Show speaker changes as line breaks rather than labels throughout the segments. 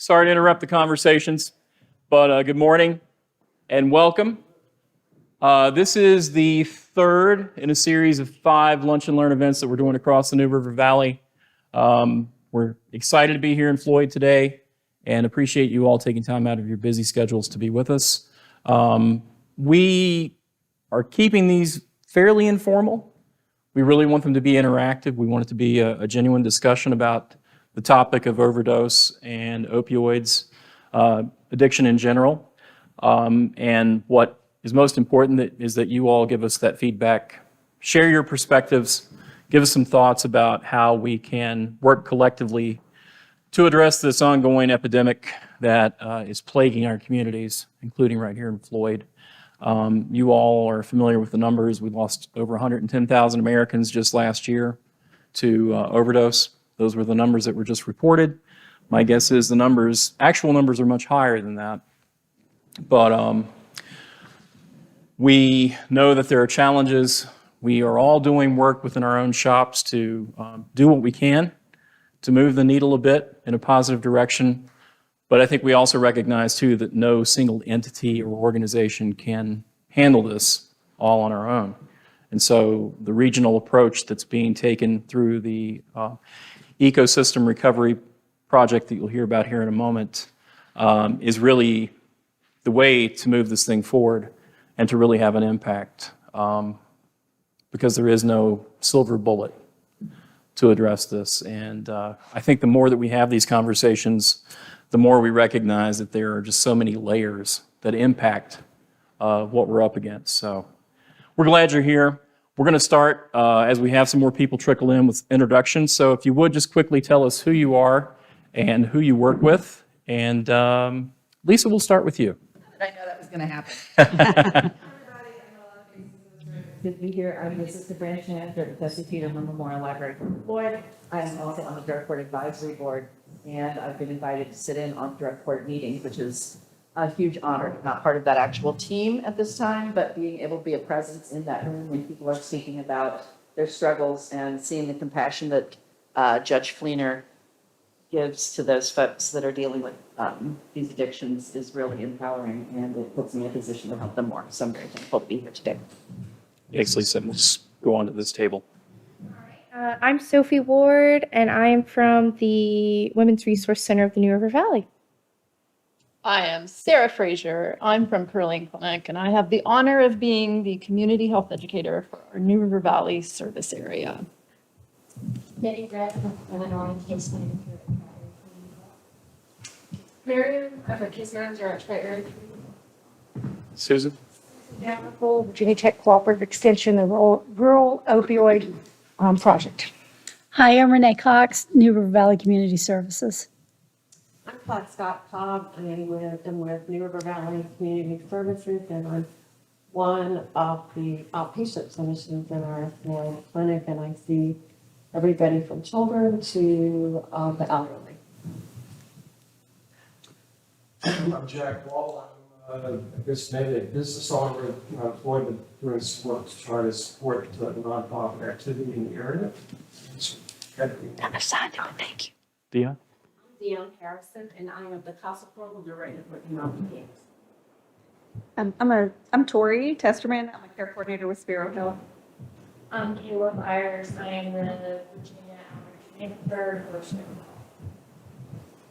Sorry to interrupt the conversations, but good morning and welcome. This is the third in a series of 5 lunch and learn events that we're doing across the New River Valley. We're excited to be here in Floyd today and appreciate you all taking time out of your busy schedules to be with us. We are keeping these fairly informal. We really want them to be interactive. We want it to be a genuine discussion about the topic of overdose and opioids, addiction in general. And what is most important is that you all give us that feedback, share your perspectives, give us some thoughts about how we can work collectively to address this ongoing epidemic that is plaguing our communities, including right here in Floyd. You all are familiar with the numbers. We lost over 110,000 Americans just last year to overdose. Those were the numbers that were just reported. My guess is the actual numbers are much higher than that. But we know that there are challenges. We are all doing work within our own shops to do what we can to move the needle a bit in a positive direction. But I think we also recognize, too, that no single entity or organization can handle this all on our own. And so the regional approach that's being taken through the Ecosystem Recovery Project that you'll hear about here in a moment is really the way to move this thing forward and to really have an impact, because there is no silver bullet to address this. And I think the more that we have these conversations, the more we recognize that there are just so many layers that impact what we're up against. So we're glad you're here. We're going to start, as we have some more people trickle in, with introductions. So if you would just quickly tell us who you are and who you work with. And Lisa, we'll start with you.
I know that was going to happen. Good to be here. I'm the Assistant Branch Manager at the Tessie Peterman Memorial Library for Floyd. I am also on the Drug Court Advisory Board, and I've been invited to sit in on drug court meetings, which is a huge honor. Not part of that actual team at this time, but being able to be a presence in that room when people are speaking about their struggles and seeing the compassion that Judge Fleener gives to those folks that are dealing with these addictions is really empowering, and it puts me in a position to help them more. So I'm very thankful to be here today.
Thanks, Lisa. We'll just go on to this table.
I'm Sophie Ward, and I am from the Women's Resource Center of the New River Valley.
I am Sarah Frazier. I'm from Curling Clinic, and I have the honor of being the community health educator for our New River Valley service area.
Betty Red, Illinois case manager at Marion, I'm a case manager at Tri-Area.
Susan?
Dalrymple, Virginia Tech Cooperative Extension, the Rural Opioid Project.
Hi, I'm Renee Cox, New River Valley Community Services.
I'm Claude Scott Cobb. I am with New River Valley Community Services, and I'm one of the outpatient clinicians in our clinic, and I see everybody from children to the elderly.
I'm Jack Wall. I'm maybe a business owner employed doing some work to try to support the nonprofit activity in the area.
Thank you.
Dion?
Dion Harrison, and I am the Casa Program Director for NRV Games.
I'm Tori Testerman. I'm a care coordinator with Spiro Hill.
I'm Kayla Myers. I am the Virginia Outreach Manager.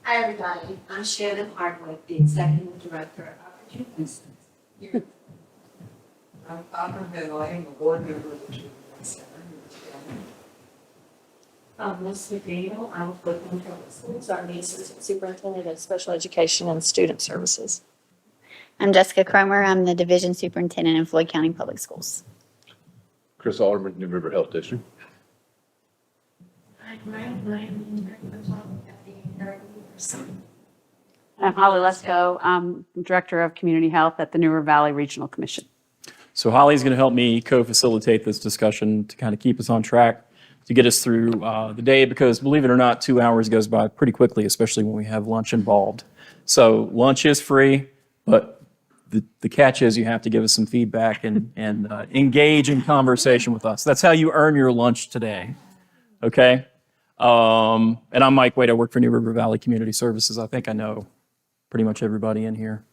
Hi, everybody. I'm Shannon Hardwick, the Executive Director of Virginia Institute.
I'm Aubrey Hill. I am a board member of the Virginia Center.
Ms. McDaniel, I'm with Floyd County Public Schools. I'm the Assistant Superintendent of Special Education and Student Services.
I'm Jessica Cromer. I'm the Division Superintendent in Floyd County Public Schools.
Chris Alderman, New River Health District.
I'm Holly Lesko. I'm Director of Community Health at the New River Valley Regional Commission.
So Holly's going to help me co-facilitate this discussion to kind of keep us on track, to get us through the day, because believe it or not, 2 hours goes by pretty quickly, especially when we have lunch involved. So lunch is free, but the catch is you have to give us some feedback and engage in conversation with us. That's how you earn your lunch today, okay? And I'm Mike Wade. I work for New River Valley Community Services. I think I know pretty much everybody in here,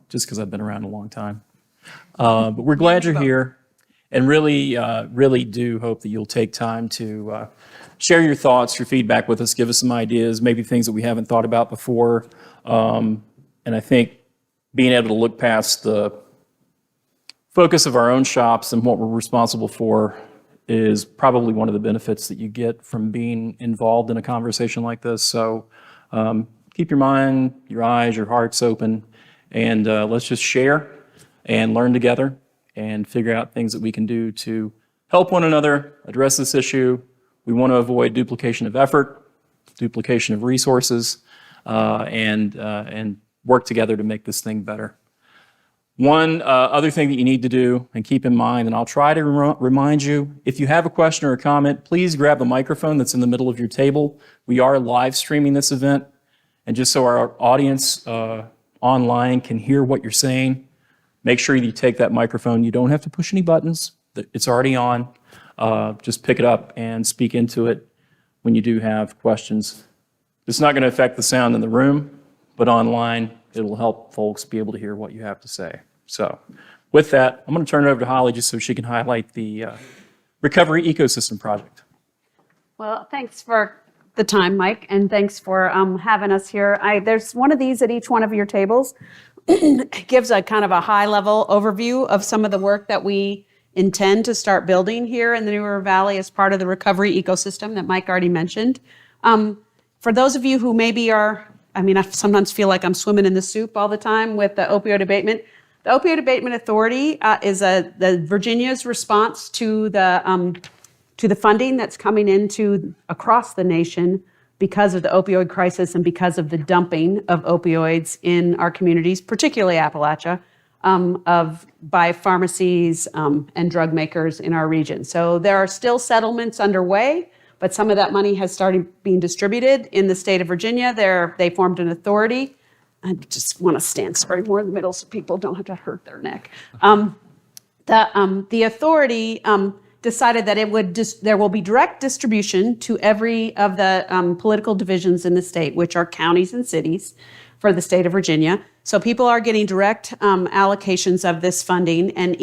just because I've been around a long time. But we're glad you're here, and really do hope that you'll take time to share your thoughts, your feedback with us, give us some ideas, maybe things that we haven't thought about before. And I think being able to look past the focus of our own shops and what we're responsible for is probably one of the benefits that you get from being involved in a conversation like this. So keep your mind, your eyes, your hearts open, and let's just share and learn together and figure out things that we can do to help one another address this issue. We want to avoid duplication of effort, duplication of resources, and work together to make this thing better. One other thing that you need to do and keep in mind, and I'll try to remind you, if you have a question or a comment, please grab the microphone that's in the middle of your table. We are live streaming this event, and just so our audience online can hear what you're saying, make sure you take that microphone. You don't have to push any buttons. It's already on. Just pick it up and speak into it when you do have questions. It's not going to affect the sound in the room, but online, it'll help folks be able to hear what you have to say. So with that, I'm going to turn it over to Holly just so she can highlight the Recovery Ecosystem project.
Well, thanks for the time, Mike, and thanks for having us here. There's one of these at each one of your tables. It gives a kind of a high-level overview of some of the work that we intend to start building here in the New River Valley as part of the recovery ecosystem that Mike already mentioned. For those of you who maybe I sometimes feel like I'm swimming in the soup all the time with the opioid abatement. The Opioid Abatement Authority is the Virginia's response to the funding that's coming into across the nation because of the opioid crisis and because of the dumping of opioids in our communities, particularly Appalachia, by pharmacies and drug makers in our region. So there are still settlements underway, but some of that money has started being distributed in the state of Virginia. They formed an authority. I just want to stand sorry more in the middle so people don't have to hurt their neck. The authority decided that there will be direct distribution to every of the political divisions in the state, which are counties and cities for the state of Virginia. So people are getting direct allocations of this funding, and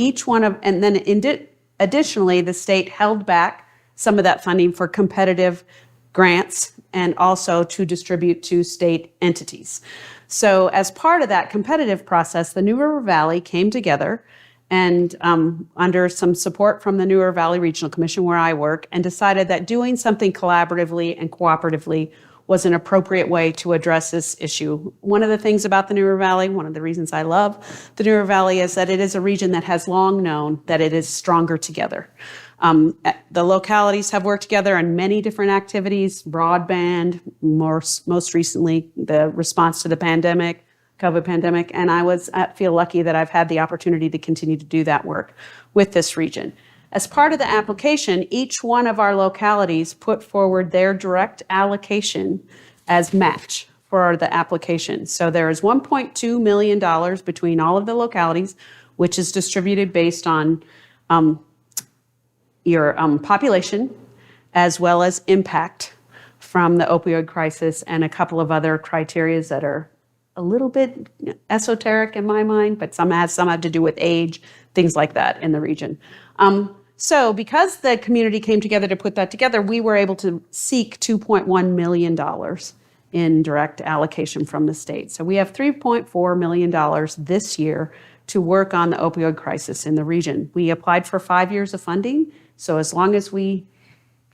additionally, the state held back some of that funding for competitive grants and also to distribute to state entities. So as part of that competitive process, the New River Valley came together and under some support from the New River Valley Regional Commission where I work, and decided that doing something collaboratively and cooperatively was an appropriate way to address this issue. One of the things about the New River Valley, one of the reasons I love the New River Valley, is that it is a region that has long known that it is stronger together. The localities have worked together on many different activities, broadband, most recently the response to the COVID pandemic, and I feel lucky that I've had the opportunity to continue to do that work with this region. As part of the application, each one of our localities put forward their direct allocation as match for the application. So there is $1.2 million between all of the localities, which is distributed based on your population, as well as impact from the opioid crisis and a couple of other criteria that are a little bit esoteric in my mind, but some have to do with age, things like that in the region. So because the community came together to put that together, we were able to seek $2.1 million in direct allocation from the state. So we have $3.4 million this year to work on the opioid crisis in the region. We applied for 5 years of funding. So as long as we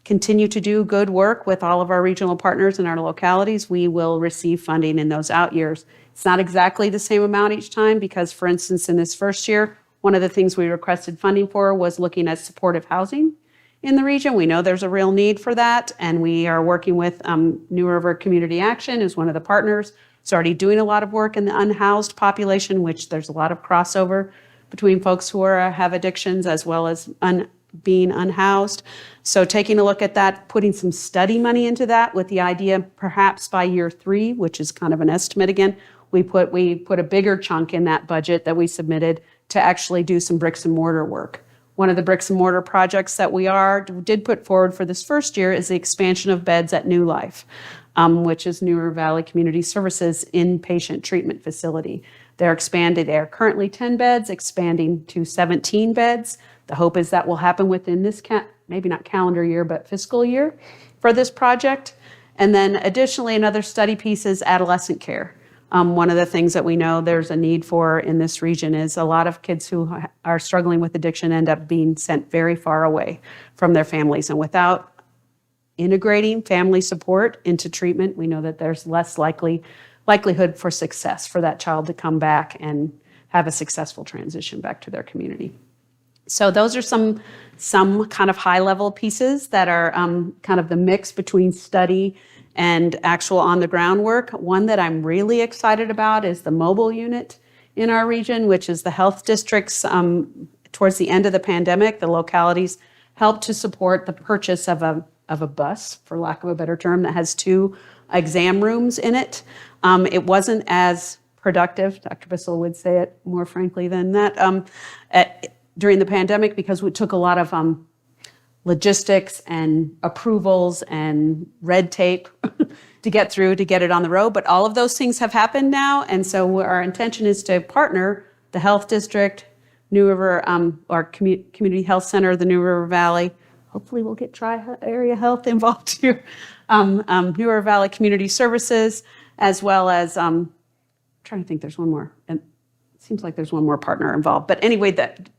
continue to do good work with all of our regional partners in our localities, we will receive funding in those out years. It's not exactly the same amount each time because, for instance, in this first year, one of the things we requested funding for was looking at supportive housing in the region. We know there's a real need for that, and we are working with New River Community Action as one of the partners. It's already doing a lot of work in the unhoused population, which there's a lot of crossover between folks who have addictions as well as being unhoused. So taking a look at that, putting some study money into that with the idea perhaps by year 3, which is kind of an estimate again, we put a bigger chunk in that budget that we submitted to actually do some bricks and mortar work One of the bricks and mortar projects that we did put forward for this first year is the expansion of beds at New Life, which is New River Valley Community Services inpatient treatment facility. They're expanded. They are currently 10 beds, expanding to 17 beds. The hope is that will happen within this, maybe not calendar year, but fiscal year for this project. And then additionally, another study piece is adolescent care. One of the things that we know there's a need for in this region is a lot of kids who are struggling with addiction end up being sent very far away from their families. And without integrating family support into treatment, we know that there's less likelihood for success for that child to come back and have a successful transition back to their community. So those are some kind of high-level pieces that are kind of the mix between study and actual on-the-ground work. One that I'm really excited about is the mobile unit in our region, which is the health districts. Towards the end of the pandemic, the localities helped to support the purchase of a bus, for lack of a better term, that has 2 exam rooms in it. It wasn't as productive, Dr. Bissell would say it more frankly than that, during the pandemic, because we took a lot of logistics and approvals and red tape to get through to get it on the road. But all of those things have happened now. And so our intention is to partner the health district, New River, our community health center, the New River Valley. Hopefully we'll get tri-area health involved here. New River Valley Community Services, as well as, I'm trying to think there's one more. And seems like there's one more partner involved. But anyway,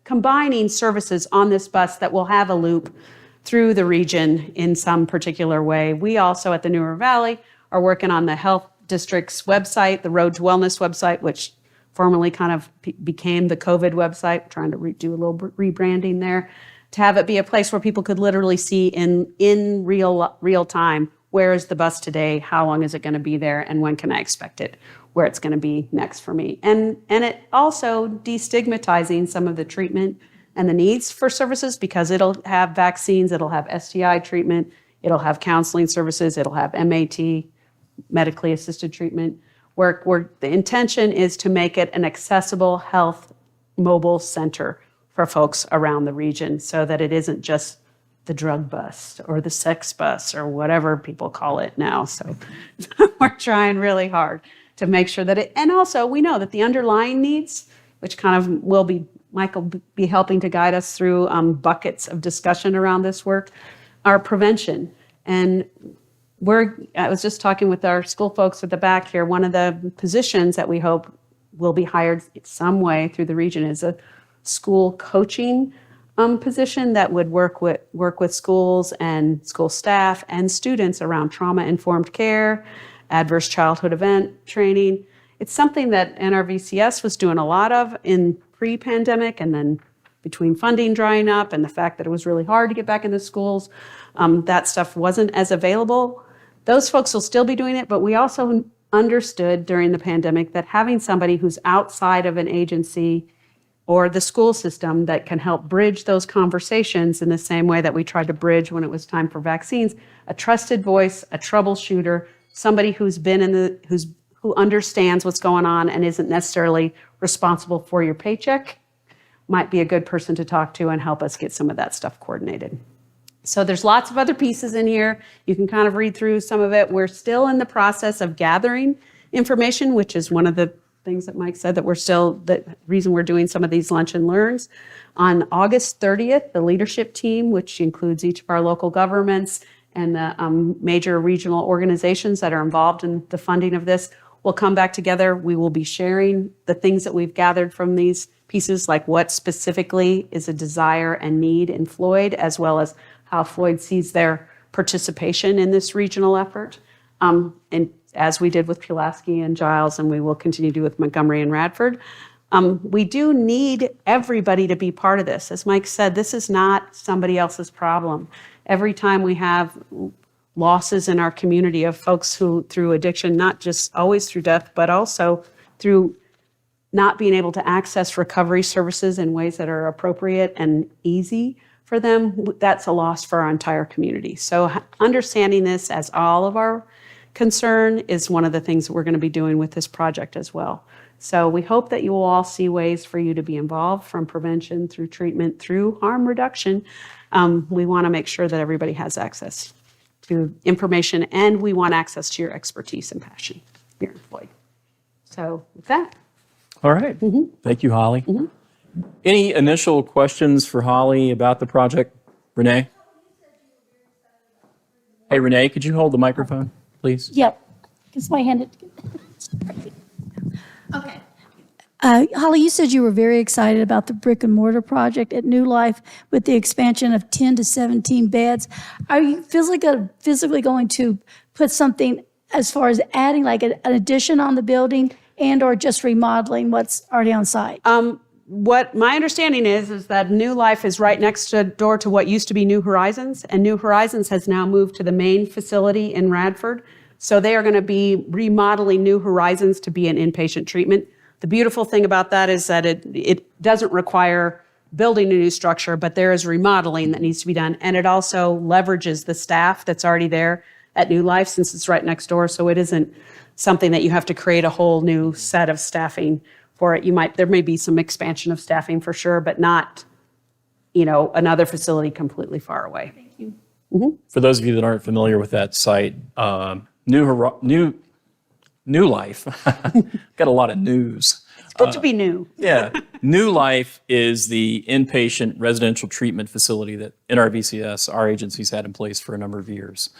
combining services on this bus that will have a loop through the region in some particular way. We also at the New River Valley are working on the health district's website, the Road to Wellness website, which formerly kind of became the COVID website, trying to do a little rebranding there, to have it be a place where people could literally see in real time, where is the bus today, how long is it going to be there, and when can I expect it, where it's going to be next for me. And it also destigmatizing some of the treatment and the needs for services, because it'll have vaccines, it'll have STI treatment, it'll have counseling services, it'll have MAT, medically assisted treatment, where the intention is to make it an accessible health mobile center for folks around the region, so that it isn't just the drug bus or the sex bus or whatever people call it now. So we're trying really hard to make sure that and also we know that the underlying needs, which kind of Michael be helping to guide us through buckets of discussion around this work, are prevention. And I was just talking with our school folks at the back here. One of the positions that we hope will be hired some way through the region is a school coaching position that would work with schools and school staff and students around trauma-informed care, adverse childhood event training. It's something that NRVCS was doing a lot of in pre-pandemic, and then between funding drying up and the fact that it was really hard to get back into schools, that stuff wasn't as available. Those folks will still be doing it, but we also understood during the pandemic that having somebody who's outside of an agency or the school system that can help bridge those conversations in the same way that we tried to bridge when it was time for vaccines, a trusted voice, a troubleshooter, somebody who's been who understands what's going on and isn't necessarily responsible for your paycheck, might be a good person to talk to and help us get some of that stuff coordinated. So there's lots of other pieces in here. You can kind of read through some of it. We're still in the process of gathering information, which is one of the things that Mike said, that the reason we're doing some of these lunch and learns. On August 30th, the leadership team, which includes each of our local governments and the major regional organizations that are involved in the funding of this, will come back together. We will be sharing the things that we've gathered from these pieces, like what specifically is a desire and need in Floyd, as well as how Floyd sees their participation in this regional effort. And as we did with Pulaski and Giles, and we will continue to do with Montgomery and Radford. We do need everybody to be part of this. As Mike said, this is not somebody else's problem. Every time we have losses in our community of folks who, through addiction, not just always through death, but also through not being able to access recovery services in ways that are appropriate and easy for them, that's a loss for our entire community. So understanding this as all of our concern is one of the things that we're going to be doing with this project as well. So we hope that you will all see ways for you to be involved, from prevention through treatment through harm reduction. We want to make sure that everybody has access to information, and we want access to your expertise and passion here in Floyd. So with that.
All right. Thank you, Holly. Any initial questions for Holly about the project? Renee? Hey, Renee, could you hold the microphone, please?
Yep, because my hand.
Okay.
Holly, you said you were very excited about the brick and mortar project at New Life with the expansion of 10 to 17 beds. Are you physically going to put something as far as adding like an addition on the building and or just remodeling what's already on site?
What my understanding is that New Life is right next door to what used to be New Horizons, and New Horizons has now moved to the main facility in Radford. So they are going to be remodeling New Horizons to be an inpatient treatment. The beautiful thing about that is that it doesn't require building a new structure, but there is remodeling that needs to be done. And it also leverages the staff that's already there at New Life, since it's right next door. So it isn't something that you have to create a whole new set of staffing for it. There may be some expansion of staffing for sure, but not, another facility completely far away. Thank you.
For those of you that aren't familiar with that site, New Life, got a lot of news.
It's good to be new.
Yeah. New Life is the inpatient residential treatment facility that NRVCS, our agency's had in place for a number of years.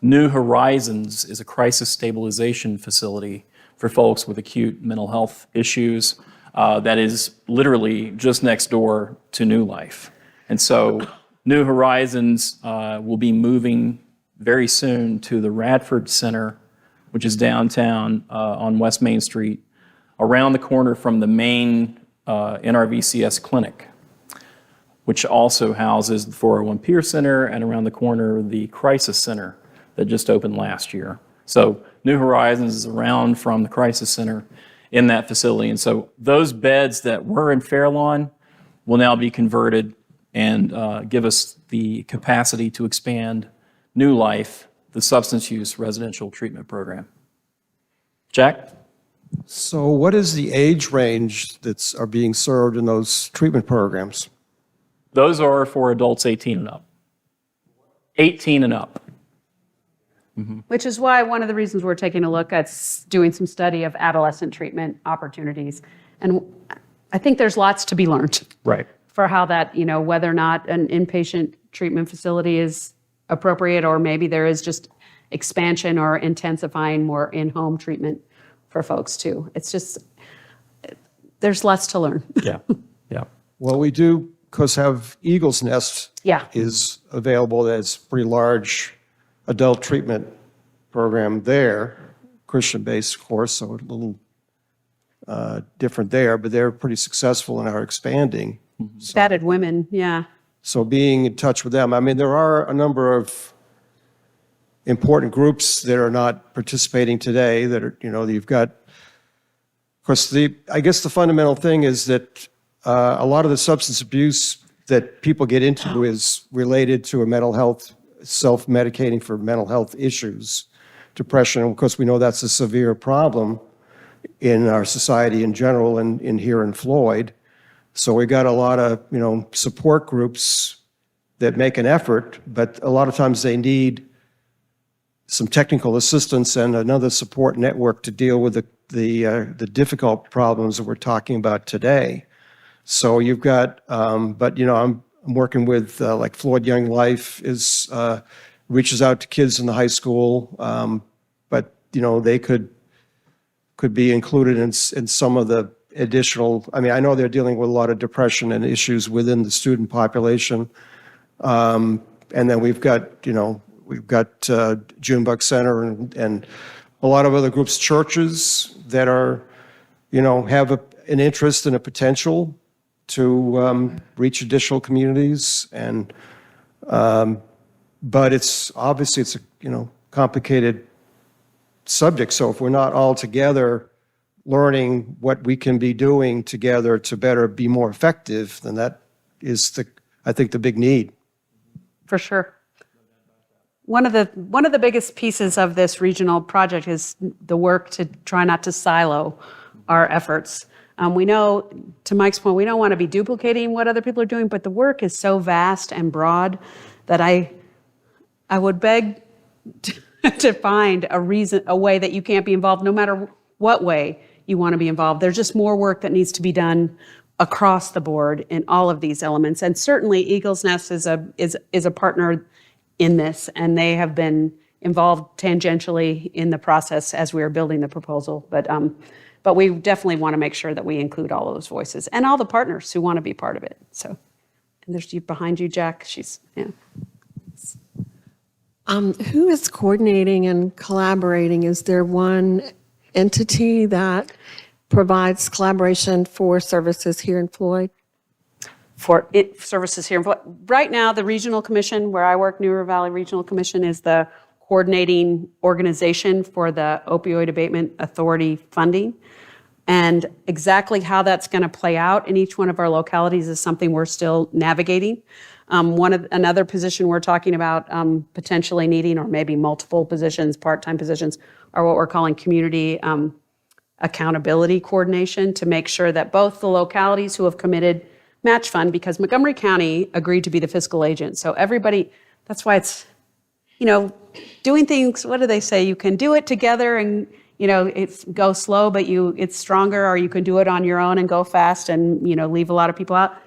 New Horizons is a crisis stabilization facility for folks with acute mental health issues that is literally just next door to New Life. And so New Horizons will be moving very soon to the Radford Center, which is downtown on West Main Street, around the corner from the main NRVCS clinic, which also houses the 401 Peer Center, and around the corner, the Crisis Center that just opened last year. So New Horizons is around from the Crisis Center in that facility. And so those beds that were in Fairlawn will now be converted and give us the capacity to expand New Life, the substance use residential treatment program. Jack?
So what is the age range are being served in those treatment programs?
Those are for adults 18 and up. 18 and up.
Which is why one of the reasons we're taking a look at doing some study of adolescent treatment opportunities. And I think there's lots to be learned.
Right.
For how that, whether or not an inpatient treatment facility is appropriate, or maybe there is just expansion or intensifying more in-home treatment for folks too. It's just, there's lots to learn.
Yeah. Yeah.
Well, we do, have Eagle's Nest
Yeah.
is available. That's a pretty large adult treatment program there, Christian-based, of course, so a little different there, but they're pretty successful and are expanding.
Battered women, yeah.
So being in touch with them, there are a number of important groups that are not participating today that are, you've got, of course, I guess the fundamental thing is that a lot of the substance abuse that people get into is related to a mental health, self-medicating for mental health issues, depression. And of course, we know that's a severe problem in our society in general and here in Floyd. So we got a lot of, support groups that make an effort, but a lot of times they need some technical assistance and another support network to deal with the difficult problems that we're talking about today. So you've got, I'm working with like Floyd Young Life reaches out to kids in the high school, but they could be included in some of the additional. I know they're dealing with a lot of depression and issues within the student population, and then we've got Junebug Center and a lot of other groups, churches that are have an interest and a potential to reach additional communities, and but it's obviously a complicated subject. So if we're not all together learning what we can be doing together to better be more effective, then that is I think the big need.
For sure. one of the biggest pieces of this regional project is the work to try not to silo our efforts. We know, to Mike's point, we don't want to be duplicating what other people are doing, but the work is so vast and broad that I would beg to find a way that you can't be involved, no matter what way you want to be involved. There's just more work that needs to be done across the board in all of these elements. And certainly Eagle's Nest is a partner in this, and they have been involved tangentially in the process as we are building the proposal. But we definitely want to make sure that we include all of those voices and all the partners who want to be part of it. So, and there's you behind you, Jack. Yeah.
Who is coordinating and collaborating? Is there one entity that provides collaboration for services here in Floyd?
Services here in Floyd. Right now, the Regional Commission, where I work, New River Valley Regional Commission, is the coordinating organization for the Opioid Abatement Authority funding. And exactly how that's going to play out in each one of our localities is something we're still navigating. Another position we're talking about potentially needing, or maybe multiple positions, part-time positions, are what we're calling community accountability coordination, to make sure that both the localities who have committed match fund, because Montgomery County agreed to be the fiscal agent. So everybody, that's why it's, doing things, what do they say? You can do it together and, it's go slow, but it's stronger, or you can do it on your own and go fast and, leave a lot of people out.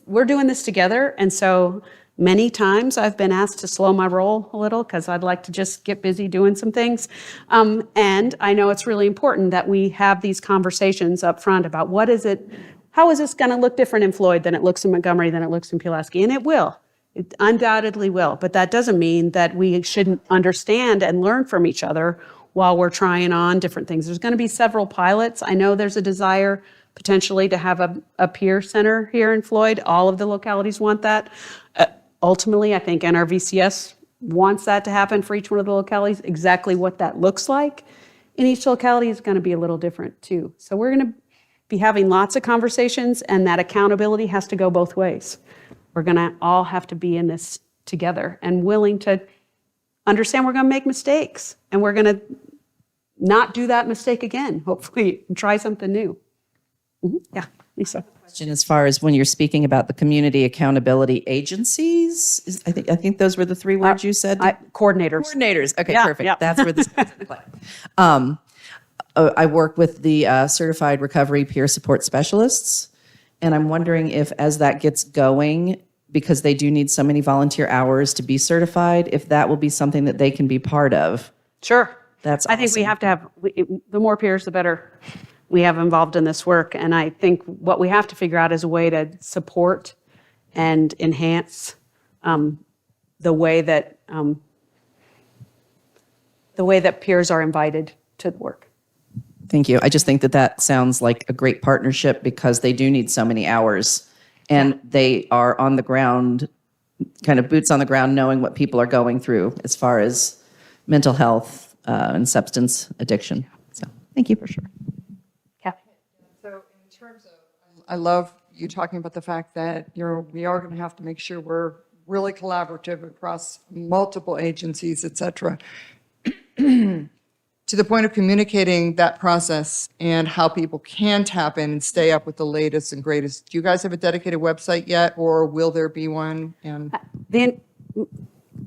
We're doing this together. And so many times I've been asked to slow my roll a little because I'd like to just get busy doing some things. And I know it's really important that we have these conversations up front about how is this going to look different in Floyd than it looks in Montgomery, than it looks in Pulaski? And it will. It undoubtedly will. But that doesn't mean that we shouldn't understand and learn from each other while we're trying on different things. There's going to be several pilots. I know there's a desire potentially to have a peer center here in Floyd. All of the localities want that. Ultimately, I think NRVCS wants that to happen for each one of the localities. Exactly what that looks like in each locality is going to be a little different too. So we're going to be having lots of conversations, and that accountability has to go both ways. We're going to all have to be in this together and willing to understand we're going to make mistakes, and we're going to not do that mistake again, hopefully, and try something new. Mm-hmm. Yeah, Lisa.
Question as far as when you're speaking about the community accountability agencies, I think those were the three words you said.
Coordinators.
Coordinators. Okay,
Yeah,
perfect.
yeah.
That's where this comes into play. I work with the certified recovery peer support specialists, and I'm wondering if, as that gets going, because they do need so many volunteer hours to be certified, if that will be something that they can be part of.
Sure.
That's
I think we have to have, the more peers, the better we have involved in this work. And I think what we have to figure out is a way to support and enhance the way that peers are invited to the work.
Thank you. I just think that sounds like a great partnership, because they do need so many hours, and they are on the ground, kind of boots on the ground, knowing what people are going through as far as mental health and substance addiction. So thank you for sure.
So in terms of, I love you talking about the fact that we are going to have to make sure we're really collaborative across multiple agencies, et cetera. To the point of communicating that process and how people can tap in and stay up with the latest and greatest. Do you guys have a dedicated website yet, or will there be one? And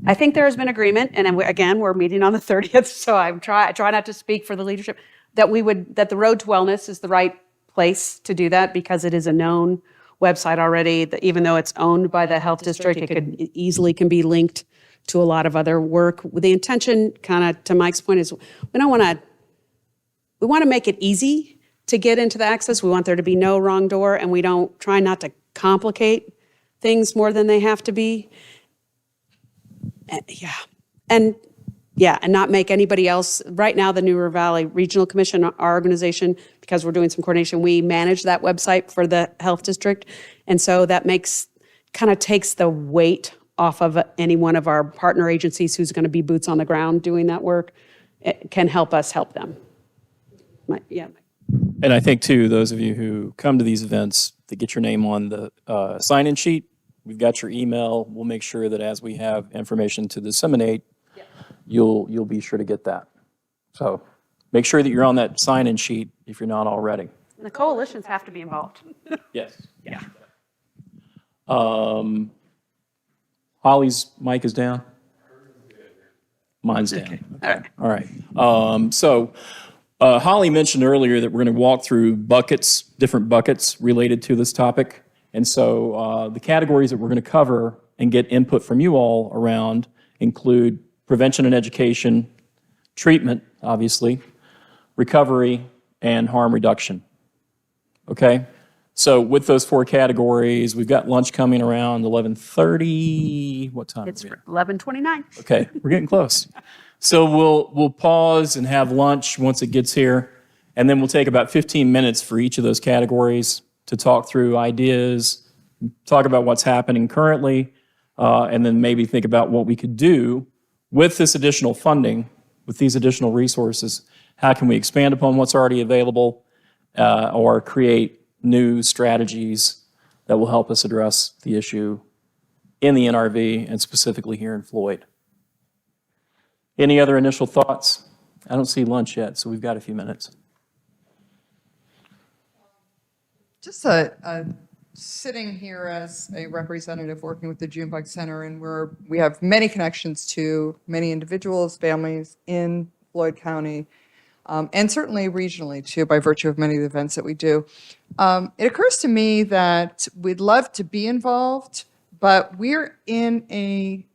I think there has been agreement, and again, we're meeting on the 30th, so I try not to speak for the leadership, that the Road to Wellness is the right place to do that, because it is a known website already. That even though it's owned by the health district, it easily can be linked to a lot of other work. The intention, kind of to Mike's point, is we want to make it easy to get into the access. We want there to be no wrong door, and we don't try not to complicate things more than they have to be. And not make anybody else. Right now, the New River Valley Regional Commission, our organization, because we're doing some coordination, we manage that website for the health district. And so that takes the weight off of any one of our partner agencies who's going to be boots on the ground doing that work. It can help us help them.
And I think, too, those of you who come to these events, to get your name on the sign-in sheet, we've got your email. We'll make sure that as we have information to disseminate, you'll be sure to get that. So make sure that you're on that sign-in sheet if you're not already.
The coalitions have to be involved.
Yes. Yeah. Holly's mic is down. Mine's down. Okay. All right. So Holly mentioned earlier that we're going to walk through buckets, different buckets related to this topic. And so the categories that we're going to cover and get input from you all around include prevention and education, treatment, obviously, recovery, and harm reduction. Okay? So with those 4 categories, we've got lunch coming around 11:30. What time
It's
is it?
11:29.
Okay, we're getting close. So we'll pause and have lunch once it gets here, and then we'll take about 15 minutes for each of those categories to talk through ideas, talk about what's happening currently, and then maybe think about what we could do with this additional funding, with these additional resources. How can we expand upon what's already available or create new strategies that will help us address the issue in the NRV and specifically here in Floyd. Any other initial thoughts? I don't see lunch yet, so we've got a few minutes.
Just sitting here as a representative working with the Junebug Center, and we have many connections to many individuals, families in Floyd County, and certainly regionally too, by virtue of many of the events that we do. It occurs to me that we'd love to be involved, but we're in a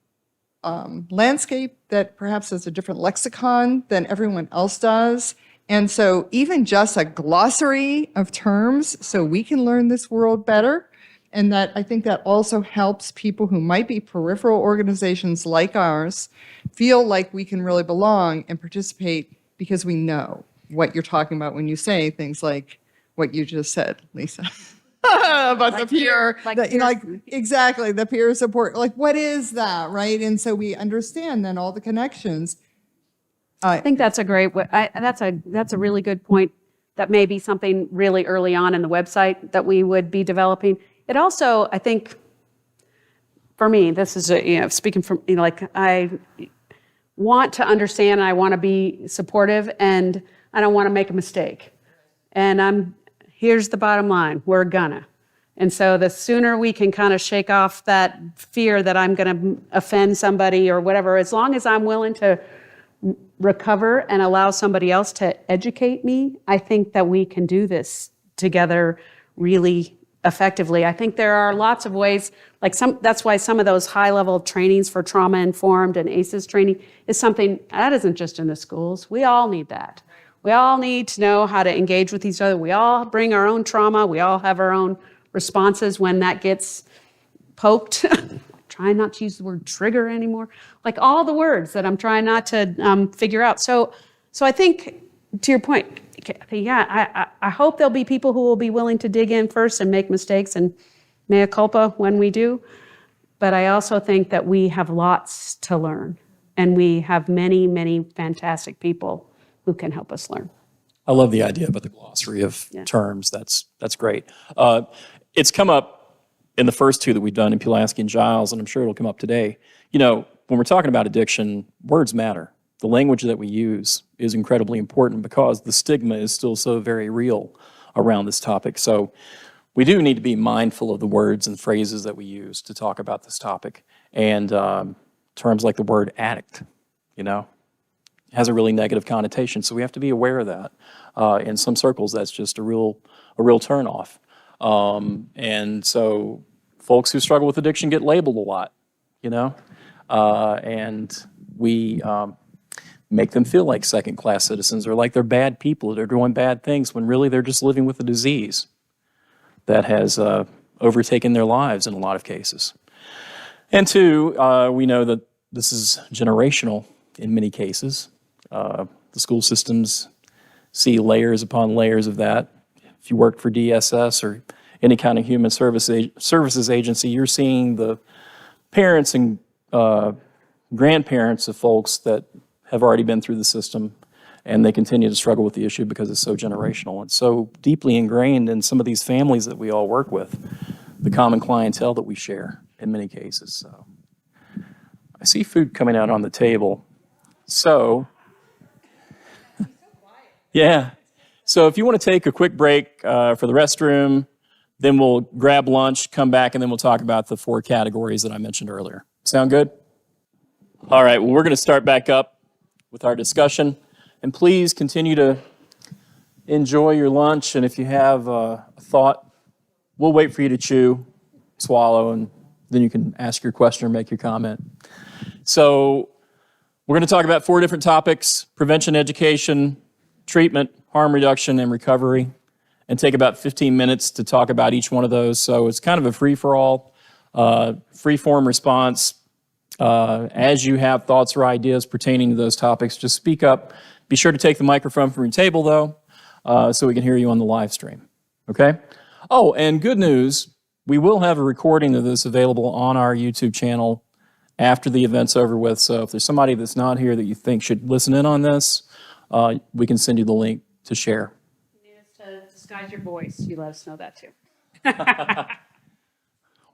landscape that perhaps has a different lexicon than everyone else does. And so even just a glossary of terms so we can learn this world better. And that I think that also helps people who might be peripheral organizations like ours feel like we can really belong and participate because we know what you're talking about when you say things like what you just said, Lisa. About the peer, exactly, the peer support. Like, what is that, right? And so we understand then all the connections.
I think that's a great way. That's a really good point. That may be something really early on in the website that we would be developing. It also, I think, for me, this is speaking from I want to understand. And I want to be supportive, and I don't want to make a mistake. And here's the bottom line: we're gonna. And so the sooner we can kind of shake off that fear that I'm going to offend somebody or whatever, as long as I'm willing to recover and allow somebody else to educate me, I think that we can do this together really effectively. I think there are lots of ways, that's why some of those high-level trainings for trauma-informed and ACEs training is something that isn't just in the schools. We all need that. We all need to know how to engage with each other. We all bring our own trauma. We all have our own responses when that gets poked. Trying not to use the word trigger anymore. Like all the words that I'm trying not to figure out. So I think, to your point, yeah, I hope there'll be people who will be willing to dig in first and make mistakes and mea culpa when we do. But I also think that we have lots to learn. And we have many, many fantastic people who can help us learn.
I love the idea about the glossary of terms. That's great. It's come up in the first 2 that we've done in Pulaski and Giles, and I'm sure it'll come up today. When we're talking about addiction, words matter. The language that we use is incredibly important because the stigma is still so very real around this topic. So we do need to be mindful of the words and phrases that we use to talk about this topic. And terms like the word addict, has a really negative connotation. So we have to be aware of that. In some circles, that's just a real turnoff. And so folks who struggle with addiction get labeled a lot, and we make them feel like second-class citizens or like they're bad people that are doing bad things when really they're just living with a disease that has overtaken their lives in a lot of cases. And 2, we know that this is generational in many cases. The school systems see layers upon layers of that. If you work for DSS or any kind of human services agency, you're seeing the parents and grandparents of folks that have already been through the system, and they continue to struggle with the issue because it's so generational and so deeply ingrained in some of these families that we all work with, the common clientele that we share in many cases. So I see food coming out on the table. So, yeah. So if you want to take a quick break for the restroom, then we'll grab lunch, come back, and then we'll talk about the 4 categories that I mentioned earlier. Sound good? All right, well, we're going to start back up with our discussion. And please continue to enjoy your lunch. And if you have a thought, we'll wait for you to chew, swallow, and then you can ask your question or make your comment. So we're going to talk about 4 different topics: prevention, education, treatment, harm reduction, and recovery, and take about 15 minutes to talk about each one of those. So it's kind of a free-for-all, free-form response. As you have thoughts or ideas pertaining to those topics, just speak up. Be sure to take the microphone from your table, though, so we can hear you on the live stream. Okay? Oh, and good news, we will have a recording of this available on our YouTube channel after the event's over with. So if there's somebody that's not here that you think should listen in on this, we can send you the link to share.
You need us to disguise your voice. You let us know that too.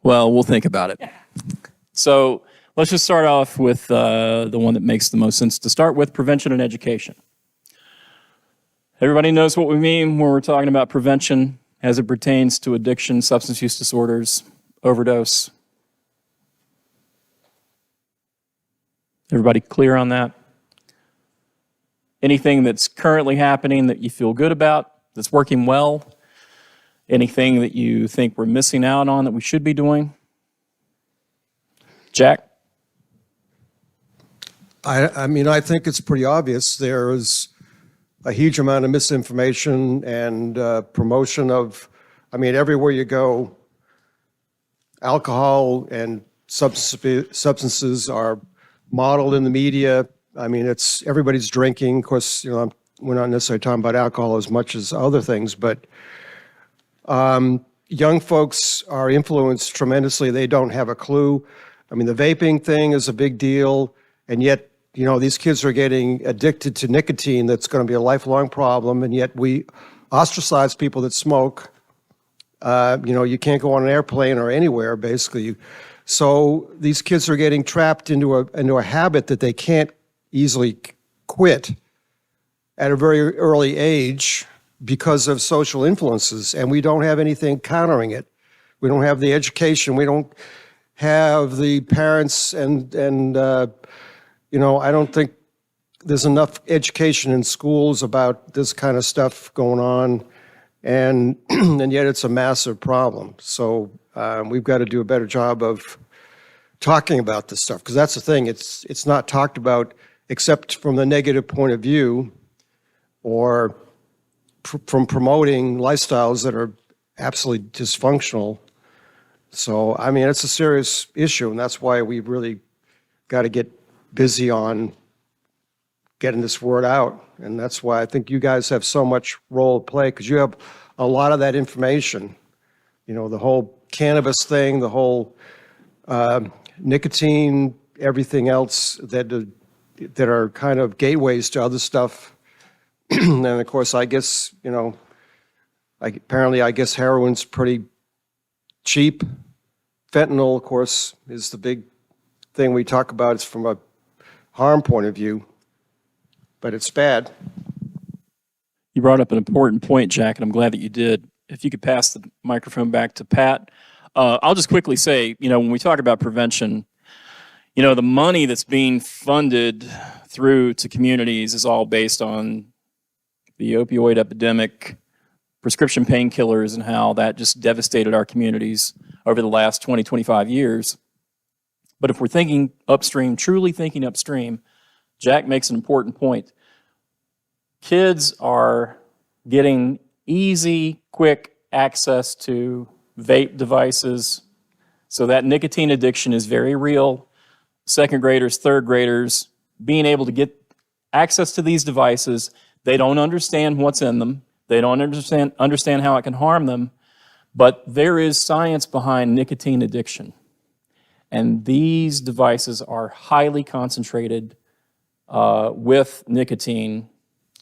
Well, we'll think about it. So let's just start off with the one that makes the most sense to start with: prevention and education. Everybody knows what we mean when we're talking about prevention as it pertains to addiction, substance use disorders, overdose. Everybody clear on that? Anything that's currently happening that you feel good about, that's working well? Anything that you think we're missing out on that we should be doing? Jack?
I mean, I think it's pretty obvious. There is a huge amount of misinformation and promotion of, I mean, everywhere you go, alcohol and substances are modeled in the media. I mean, it's everybody's drinking. Of course, you know, we're not necessarily talking about alcohol as much as other things, but young folks are influenced tremendously. They don't have a clue. I mean, the vaping thing is a big deal, and yet, you know, these kids are getting addicted to nicotine. That's going to be a lifelong problem, and yet we ostracize people that smoke. You know, you can't go on an airplane or anywhere, basically. So these kids are getting trapped into a habit that they can't easily quit at a very early age because of social influences, and we don't have anything countering it. We don't have the education. We don't have the parents, and you know, I don't think there's enough education in schools about this kind of stuff going on, and yet it's a massive problem. So we've got to do a better job of talking about this stuff, because that's the thing. It's not talked about except from the negative point of view, or from promoting lifestyles that are absolutely dysfunctional. So, I mean, it's a serious issue, and that's why we've really got to get busy on getting this word out. And that's why I think you guys have so much role to play, because you have a lot of that information. You know, the whole cannabis thing, the whole nicotine, everything else that are kind of gateways to other stuff. And of course, I guess, you know, apparently I guess heroin's pretty cheap. Fentanyl, of course, is the big thing we talk about. It's from a harm point of view, but it's bad.
You brought up an important point, Jack, and I'm glad that you did. If you could pass the microphone back to Pat. I'll just quickly say, you know, when we talk about prevention, you know, the money that's being funded through to communities is all based on the opioid epidemic, prescription painkillers, and how that just devastated our communities over the last 20, 25 years. But if we're thinking upstream, truly thinking upstream, Jack makes an important point. Kids are getting easy, quick access to vape devices. So that nicotine addiction is very real. Second graders, third graders, being able to get access to these devices, they don't understand what's in them. They don't understand how it can harm them. But there is science behind nicotine addiction. And these devices are highly concentrated with nicotine.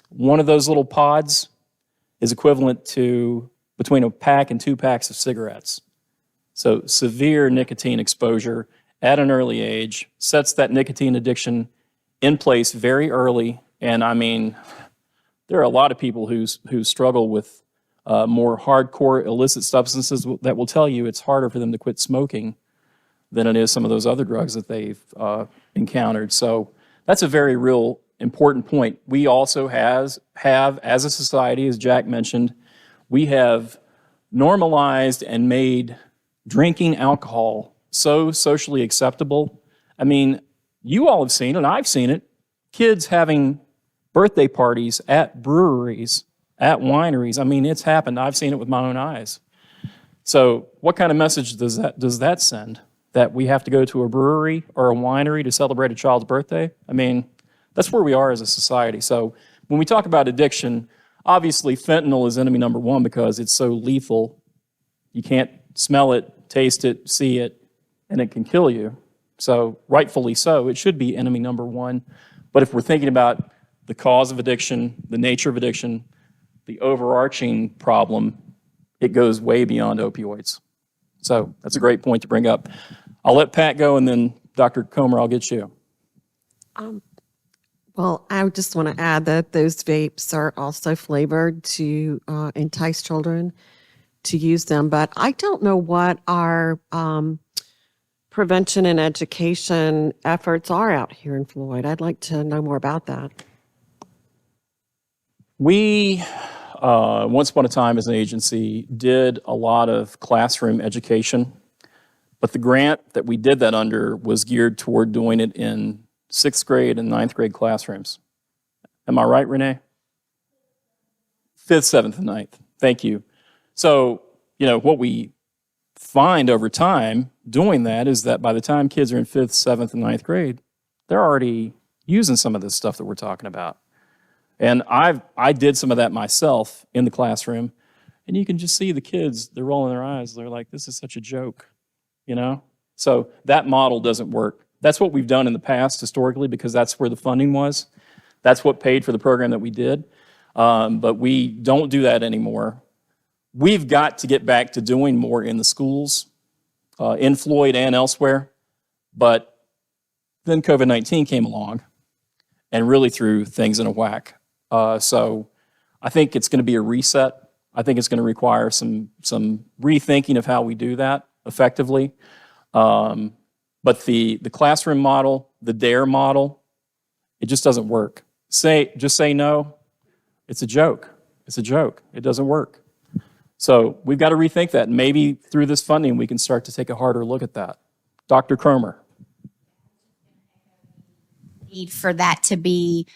One of those little pods is equivalent to between a pack and 2 packs of cigarettes. So severe nicotine exposure at an early age sets that nicotine addiction in place very early. And I mean, there are a lot of people who struggle with more hardcore illicit substances that will tell you it's harder for them to quit smoking than it is some of those other drugs that they've encountered. So that's a very real important point. We also have, as a society, as Jack mentioned, we have normalized and made drinking alcohol so socially acceptable. I mean, you all have seen it, and I've seen it, kids having birthday parties at breweries, at wineries. I mean, it's happened. I've seen it with my own eyes. So what kind of message does that send? That we have to go to a brewery or a winery to celebrate a child's birthday? I mean, that's where we are as a society. So when we talk about addiction, obviously fentanyl is enemy number one because it's so lethal. You can't smell it, taste it, see it, and it can kill you. So rightfully so, it should be enemy number one. But if we're thinking about the cause of addiction, the nature of addiction, the overarching problem, it goes way beyond opioids. So that's a great point to bring up. I'll let Pat go, and then Dr. Comer, I'll get you.
Well, I just want to add that those vapes are also flavored to entice children to use them. But I don't know what our prevention and education efforts are out here in Floyd. I'd like to know more about that.
We, once upon a time as an agency, did a lot of classroom education, but the grant that we did that under was geared toward doing it in 6th grade and 9th grade classrooms. Am I right, Renee? 5th, 7th, and 9th. Thank you. So, what we find over time doing that is that by the time kids are in 5th, 7th, and 9th grade, they're already using some of this stuff that we're talking about. And I did some of that myself in the classroom, and you can just see the kids, they're rolling their eyes. They're like, this is such a joke, So that model doesn't work. That's what we've done in the past historically because that's where the funding was. That's what paid for the program that we did. But we don't do that anymore. We've got to get back to doing more in the schools, in Floyd and elsewhere. But then COVID-19 came along and really threw things in a whack. So I think it's going to be a reset. I think it's going to require some rethinking of how we do that effectively. But the classroom model, the DARE model, it just doesn't work. Just say no. It's a joke. It's a joke. It doesn't work. So we've got to rethink that. Maybe through this funding, we can start to take a harder look at that. Dr. Cromer.
Need for that to be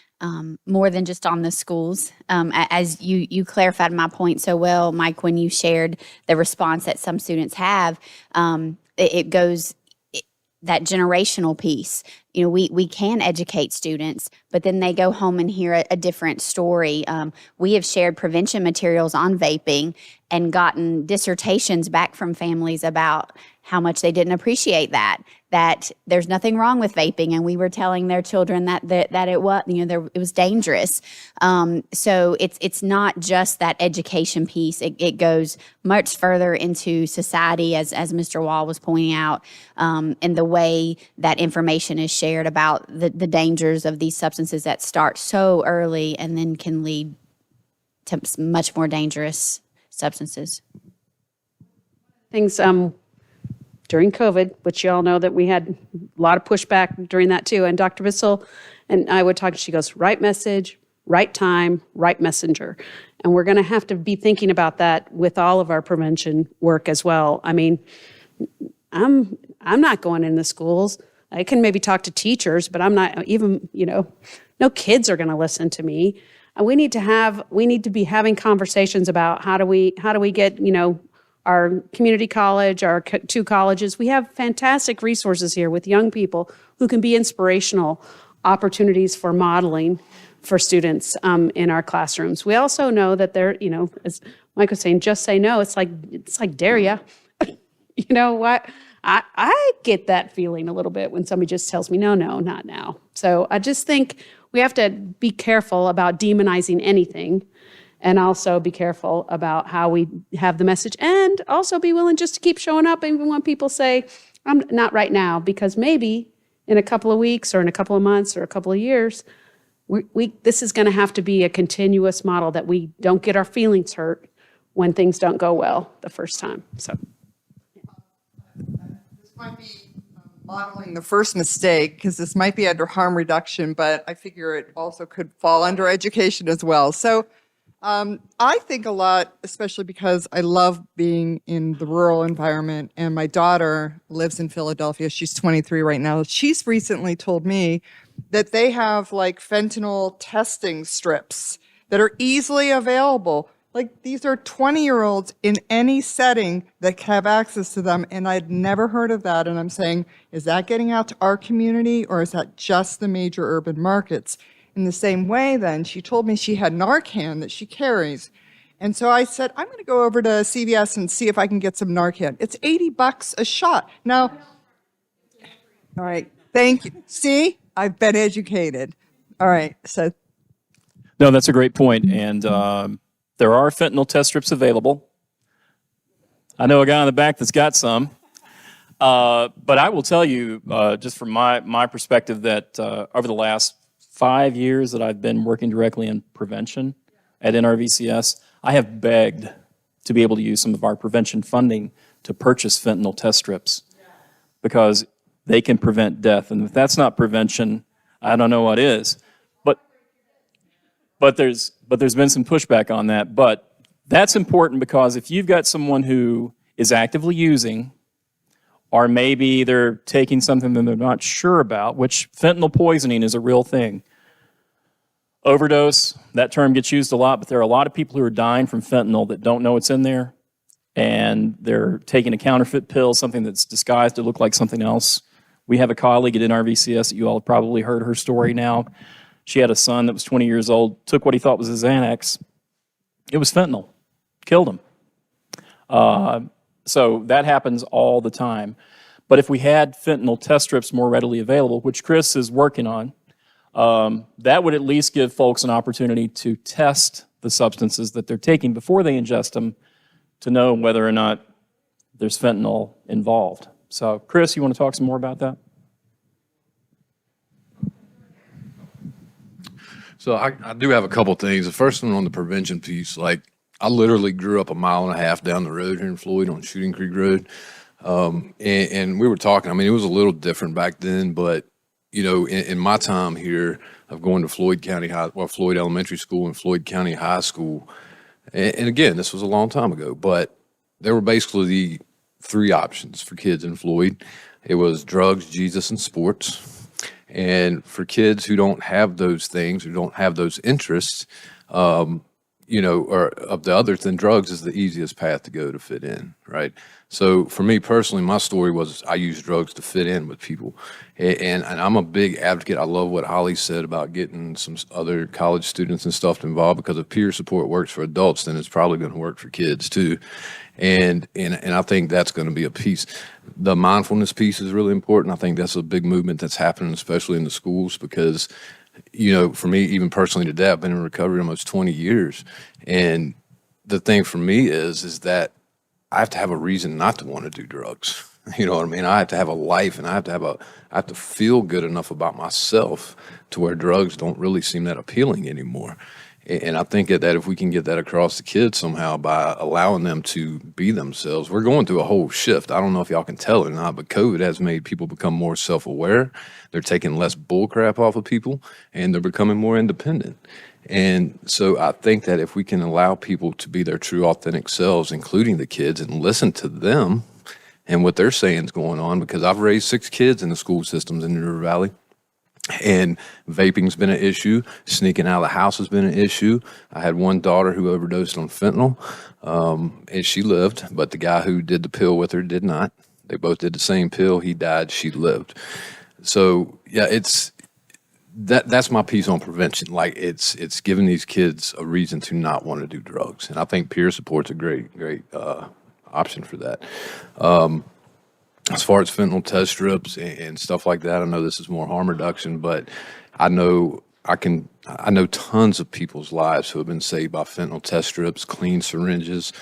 more than just on the schools. As you clarified my point so well, Mike, when you shared the response that some students have, it goes that generational piece. We can educate students, but then they go home and hear a different story. We have shared prevention materials on vaping and gotten dissertations back from families about how much they didn't appreciate that there's nothing wrong with vaping, and we were telling their children that it was, it was dangerous. So it's not just that education piece. It goes much further into society, as Mr. Wall was pointing out, and the way that information is shared about the dangers of these substances that start so early and then can lead to much more dangerous substances.
Things during COVID, which you all know that we had a lot of pushback during that too. And Dr. Bissell and I would talk, she goes, right message, right time, right messenger. And we're going to have to be thinking about that with all of our prevention work as well. I mean, I'm not going in the schools. I can maybe talk to teachers, but I'm not even, no kids are going to listen to me. We need to be having conversations about how do we get, our community college, our two colleges. We have fantastic resources here with young people who can be inspirational opportunities for modeling for students in our classrooms. We also know that they're, as Mike was saying, just say no. It's like dare ya. You know what? I get that feeling a little bit when somebody just tells me, no, not now. So I just think we have to be careful about demonizing anything, and also be careful about how we have the message, and also be willing just to keep showing up even when people say, I'm not right now, because maybe in a couple of weeks or in a couple of months or a couple of years. This is going to have to be a continuous model that we don't get our feelings hurt when things don't go well the first time. So
This might be modeling the first mistake, because this might be under harm reduction, but I figure it also could fall under education as well. So I think a lot, especially because I love being in the rural environment, and my daughter lives in Philadelphia. She's 23 right now. She's recently told me that they have like fentanyl testing strips that are easily available. Like, these are 20-year-olds in any setting that have access to them, and I'd never heard of that. And I'm saying, is that getting out to our community, or is that just the major urban markets? In the same way, then, she told me she had Narcan that she carries. And so I said, I'm going to go over to CVS and see if I can get some Narcan. It's $80 a shot. Now, all right, thank you. See, I've been educated. All right, so.
No, that's a great point. And there are fentanyl test strips available. I know a guy in the back that's got some. But I will tell you, just from my perspective, that over the last 5 years that I've been working directly in prevention at NRVCS, I have begged to be able to use some of our prevention funding to purchase fentanyl test strips, because they can prevent death. And if that's not prevention, I don't know what is. But there's been some pushback on that. But that's important, because if you've got someone who is actively using, or maybe they're taking something that they're not sure about, which fentanyl poisoning is a real thing. Overdose, that term gets used a lot, but there are a lot of people who are dying from fentanyl that don't know it's in there, and they're taking a counterfeit pill, something that's disguised to look like something else. We have a colleague at NRVCS that you all have probably heard her story now. She had a son that was 20 years old, took what he thought was his Xanax. It was fentanyl, killed him. So that happens all the time. But if we had fentanyl test strips more readily available, which Chris is working on, that would at least give folks an opportunity to test the substances that they're taking before they ingest them, to know whether or not there's fentanyl involved. So, Chris, you want to talk some more about that?
So I do have a couple things. The first one on the prevention piece, like I literally grew up 1.5 miles down the road here in Floyd on Shooting Creek Road. And we were talking, I mean, it was a little different back then, but you know, in my time here of going to Floyd Elementary School and Floyd County High School, and again, this was a long time ago, but there were basically 3 options for kids in Floyd. It was drugs, Jesus, and sports. And for kids who don't have those things, who don't have those interests, you know, or of the others, then drugs is the easiest path to go to fit in, right? So for me personally, my story was I used drugs to fit in with people. And I'm a big advocate. I love what Holly said about getting some other college students and stuff involved, because if peer support works for adults, then it's probably going to work for kids too. And I think that's going to be a piece. The mindfulness piece is really important. I think that's a big movement that's happening, especially in the schools, because, you know, for me, even personally today, I've been in recovery almost 20 years. And the thing for me is that I have to have a reason not to want to do drugs. You know what I mean? I have to have a life, and I have to feel good enough about myself to where drugs don't really seem that appealing anymore. And I think that if we can get that across the kids somehow by allowing them to be themselves, we're going through a whole shift. I don't know if y'all can tell or not, but COVID has made people become more self-aware. They're taking less bull crap off of people, and they're becoming more independent. And so I think that if we can allow people to be their true, authentic selves, including the kids, and listen to them and what they're saying is going on, because I've raised 6 kids in the school systems in the River Valley. And vaping's been an issue. Sneaking out of the house has been an issue. I had one daughter who overdosed on fentanyl, and she lived, but the guy who did the pill with her did not. They both did the same pill. He died. She lived. So yeah, that's my piece on prevention. Like it's giving these kids a reason to not want to do drugs, and I think peer support's a great option for that. As far as fentanyl test strips and stuff like that, I know this is more harm reduction, but I know tons of people's lives who have been saved by fentanyl test strips, clean syringes,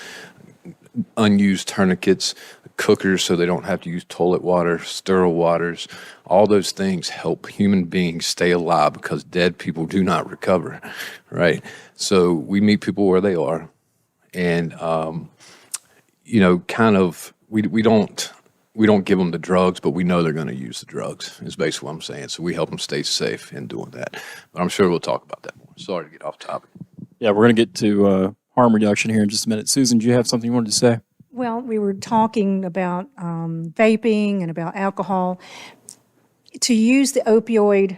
unused tourniquets, cookers so they don't have to use toilet water, sterile waters. All those things help human beings stay alive because dead people do not recover, right? So we meet people where they are, and we don't give them the drugs, but we know they're going to use the drugs, is basically what I'm saying. So we help them stay safe in doing that. But I'm sure we'll talk about that more. Sorry to get off topic.
Yeah, we're going to get to harm reduction here in just a minute. Susan, do you have something you wanted to say?
Well, we were talking about vaping and about alcohol. To use the opioid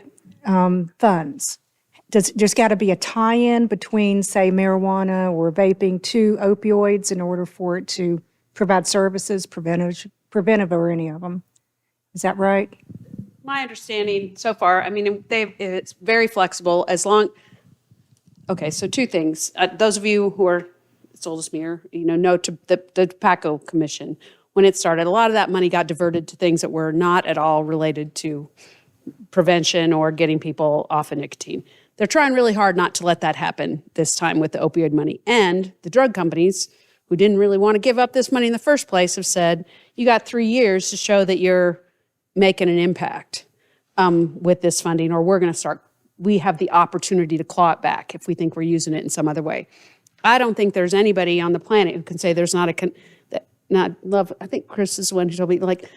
funds, there's got to be a tie-in between, say, marijuana or vaping to opioids in order for it to provide services, preventive or any of them. Is that right?
My understanding so far, I mean, it's very flexible as long. Okay, so two things. Those of you who are as old as me are, know to the Tobacco Commission, when it started, a lot of that money got diverted to things that were not at all related to prevention or getting people off of nicotine. They're trying really hard not to let that happen this time with the opioid money. And the drug companies, who didn't really want to give up this money in the first place, have said, you got 3 years to show that you're making an impact with this funding, or we have the opportunity to claw it back if we think we're using it in some other way. I don't think there's anybody on the planet who can say there's not I think Chris is the one who told me, like,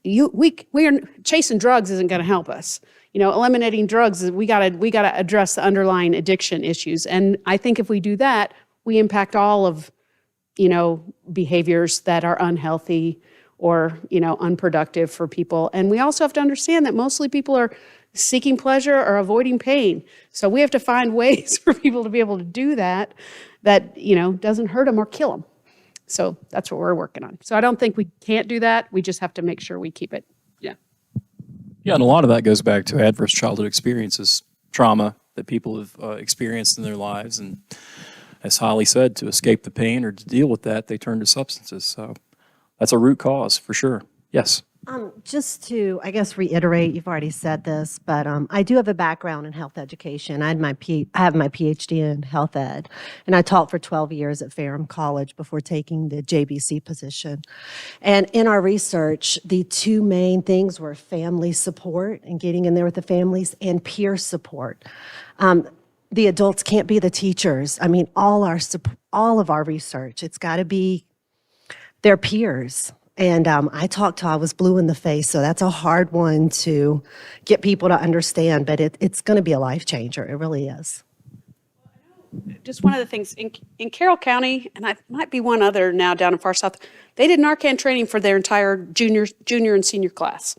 we are chasing drugs isn't going to help us. Eliminating drugs, we got to address the underlying addiction issues. And I think if we do that, we impact all of, behaviors that are unhealthy or, unproductive for people. And we also have to understand that mostly people are seeking pleasure or avoiding pain. So we have to find ways for people to be able to do that doesn't hurt them or kill them. So that's what we're working on. So I don't think we can't do that. We just have to make sure we keep it. Yeah.
Yeah, and a lot of that goes back to adverse childhood experiences, trauma that people have experienced in their lives. And as Holly said, to escape the pain or to deal with that, they turn to substances. So that's a root cause for sure. Yes.
Just to, I guess, reiterate, you've already said this, but I do have a background in health education. I have my PhD in health ed, and I taught for 12 years at Ferrum College before taking the JBC position. And in our research, the two main things were family support and getting in there with the families, and peer support. The adults can't be the teachers. I mean, all of our research, it's got to be their peers. And I talked till I was blue in the face, so that's a hard one to get people to understand, but it's going to be a life changer. It really is.
Just one of the things, in Carroll County, and I might be one other now down in far south, they did Narcan training for their entire junior and senior class.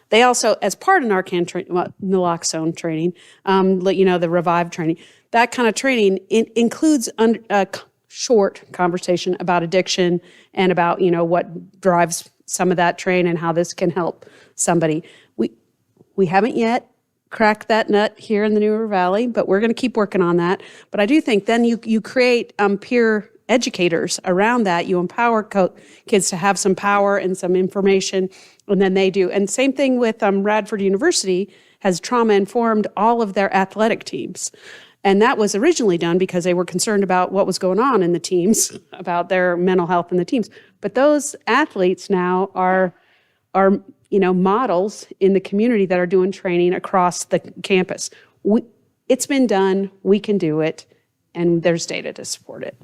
They also, as part of Narcan training, naloxone training, the Revive training, that kind of training includes short conversation about addiction and about, what drives some of that train and how this can help somebody. We haven't yet cracked that nut here in the New River Valley, but we're going to keep working on that. But I do think then you create peer educators around that. You empower kids to have some power and some information, and then they do. And same thing with Radford University has trauma-informed all of their athletic teams. And that was originally done because they were concerned about what was going on in the teams, about their mental health in the teams. But those athletes now are models in the community that are doing training across the campus. It's been done, we can do it, and there's data to support it.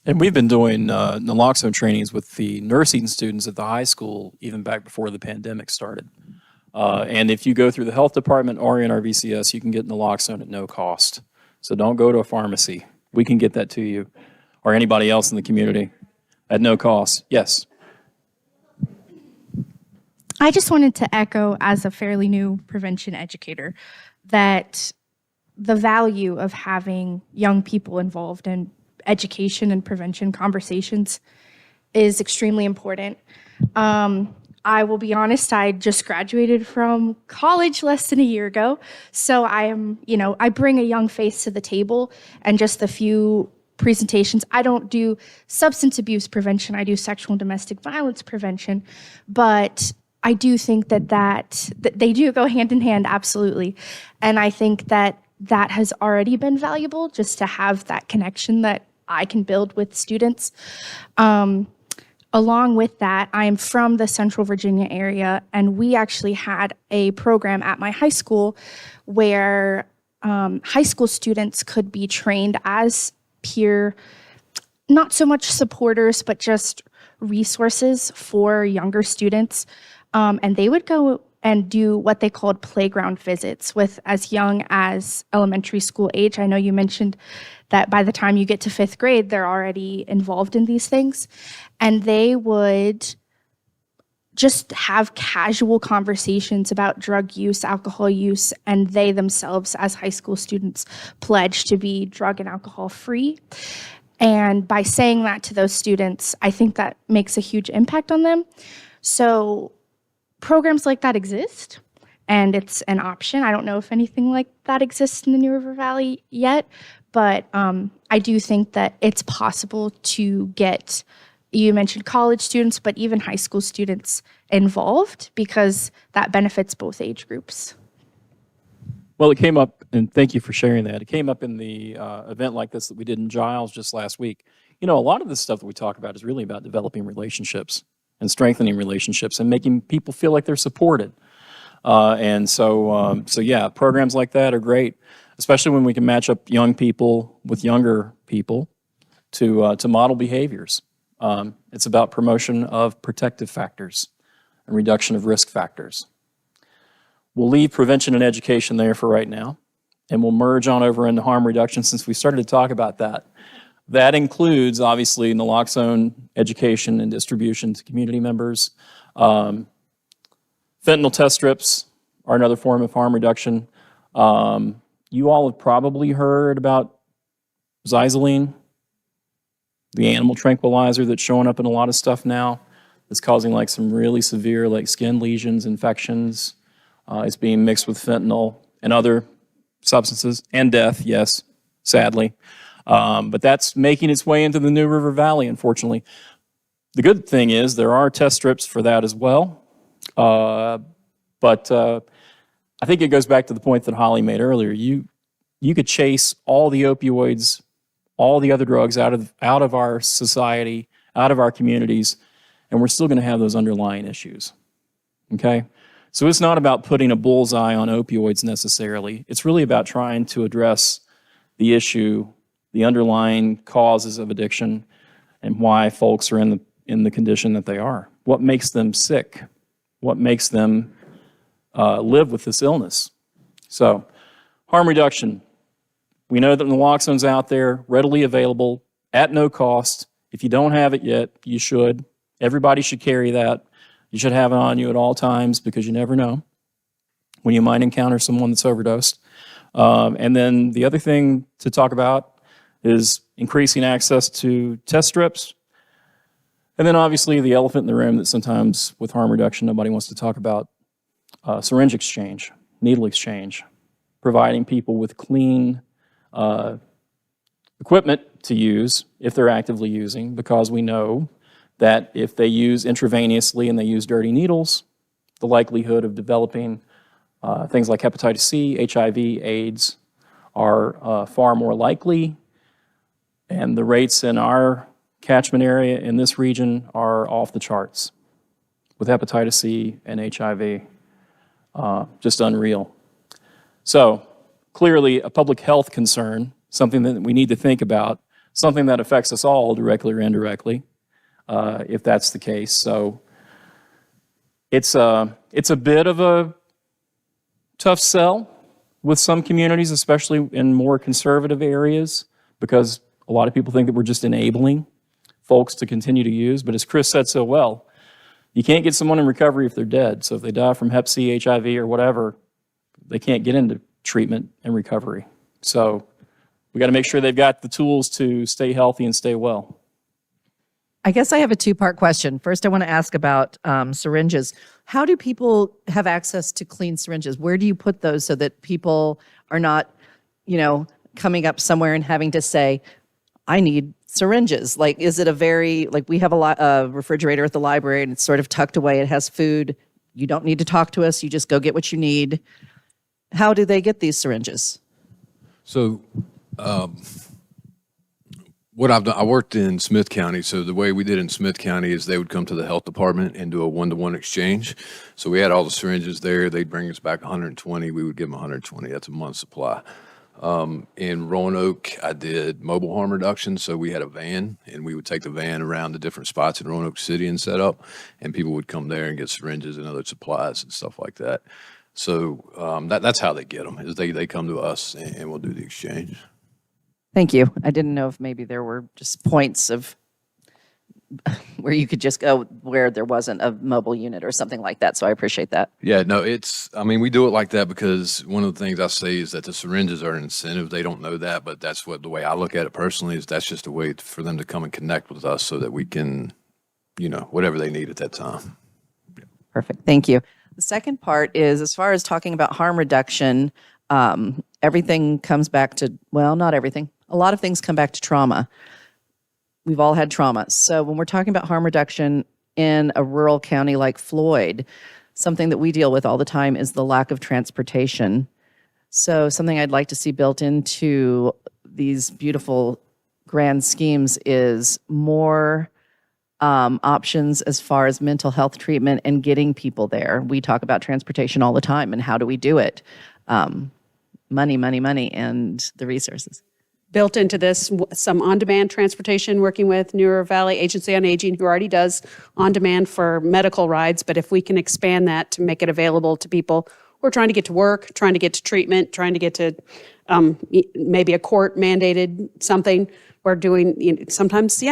And we've been doing naloxone trainings with the nursing students at the high school even back before the pandemic started. And if you go through the health department or NRVCS, you can get naloxone at no cost. So don't go to a pharmacy. We can get that to you or anybody else in the community at no cost. Yes.
I just wanted to echo, as a fairly new prevention educator, that the value of having young people involved in education and prevention conversations is extremely important. I will be honest, I just graduated from college less than a year ago. So I bring a young face to the table, and just the few presentations. I don't do substance abuse prevention. I do sexual and domestic violence prevention, but I do think that they do go hand in hand, absolutely. And I think that has already been valuable, just to have that connection that I can build with students. Along with that, I am from the Central Virginia area, and we actually had a program at my high school where high school students could be trained as peer, not so much supporters, but just resources for younger students. And they would go and do what they called playground visits with as young as elementary school age. I know you mentioned that by the time you get to 5th grade, they're already involved in these things. And they would just have casual conversations about drug use, alcohol use, and they themselves as high school students pledge to be drug and alcohol free. And by saying that to those students, I think that makes a huge impact on them. So programs like that exist, and it's an option. I don't know if anything like that exists in the New River Valley yet, but I do think that it's possible to get, you mentioned college students, but even high school students involved, because that benefits both age groups.
Well, it came up, and thank you for sharing that. It came up in the event like this that we did in Giles just last week. You know, a lot of the stuff that we talk about is really about developing relationships and strengthening relationships and making people feel like they're supported. So yeah, programs like that are great, especially when we can match up young people with younger people to model behaviors. It's about promotion of protective factors and reduction of risk factors. We'll leave prevention and education there for right now, and we'll merge on over into harm reduction since we started to talk about that. That includes, obviously, naloxone education and distribution to community members. Fentanyl test strips are another form of harm reduction. You all have probably heard about xyloline, the animal tranquilizer that's showing up in a lot of stuff now. It's causing like some really severe like skin lesions, infections. It's being mixed with fentanyl and other substances, and death, yes, sadly. But that's making its way into the New River Valley, unfortunately. The good thing is there are test strips for that as well. But I think it goes back to the point that Holly made earlier. You could chase all the opioids, all the other drugs out of our society, out of our communities, and we're still going to have those underlying issues. Okay? So it's not about putting a bullseye on opioids necessarily. It's really about trying to address the issue, the underlying causes of addiction, and why folks are in the condition that they are. What makes them sick? What makes them live with this illness? So, harm reduction. We know that naloxone's out there, readily available, at no cost. If you don't have it yet, you should. Everybody should carry that. You should have it on you at all times because you never know when you might encounter someone that's overdosed. And then the other thing to talk about is increasing access to test strips. And then obviously the elephant in the room that sometimes with harm reduction nobody wants to talk about, syringe exchange, needle exchange, providing people with clean equipment to use if they're actively using, because we know that if they use intravenously and they use dirty needles, the likelihood of developing things like hepatitis C, HIV, AIDS are far more likely. And the rates in our catchment area in this region are off the charts with hepatitis C and HIV, just unreal. So clearly a public health concern, something that we need to think about, something that affects us all directly or indirectly. If that's the case. So it's a bit of a tough sell with some communities, especially in more conservative areas, because a lot of people think that we're just enabling folks to continue to use. But as Chris said so well, you can't get someone in recovery if they're dead. So if they die from hep C, HIV, or whatever, they can't get into treatment and recovery. So we got to make sure they've got the tools to stay healthy and stay well.
I guess I have a two-part question. First, I want to ask about syringes. How do people have access to clean syringes? Where do you put those so that people are not, coming up somewhere and having to say, I need syringes? Like, is it we have a refrigerator at the library and it's sort of tucked away. It has food. You don't need to talk to us. You just go get what you need. How do they get these syringes?
So What I've done, I worked in Smith County. So the way we did in Smith County is they would come to the health department and do a one-to-one exchange. So we had all the syringes there. They'd bring us back 120. We would give them 120. That's a month's supply. In Roanoke, I did mobile harm reduction. So we had a van, and we would take the van around the different spots in Roanoke City and set up, and people would come there and get syringes and other supplies and stuff like that. So that's how they get them, is they come to us and we'll do the exchange.
Thank you. I didn't know if maybe there were just points of where you could just go where there wasn't a mobile unit or something like that. So I appreciate that.
Yeah, no, we do it like that because one of the things I say is that the syringes are an incentive. They don't know that, but that's the way I look at it personally, is that's just a way for them to come and connect with us so that we can, whatever they need at that time.
Perfect. Thank you. The second part is, as far as talking about harm reduction, everything comes back to, well, not everything. A lot of things come back to trauma. We've all had trauma. So when we're talking about harm reduction in a rural county like Floyd, something that we deal with all the time is the lack of transportation. So something I'd like to see built into these beautiful grand schemes is more options as far as mental health treatment and getting people there. We talk about transportation all the time, and how do we do it? Money, and the resources.
Built into this, some on-demand transportation, working with New River Valley Agency on Aging, who already does on-demand for medical rides. But if we can expand that to make it available to people who are trying to get to work, trying to get to treatment, trying to get to maybe a court-mandated something, we're doing sometimes,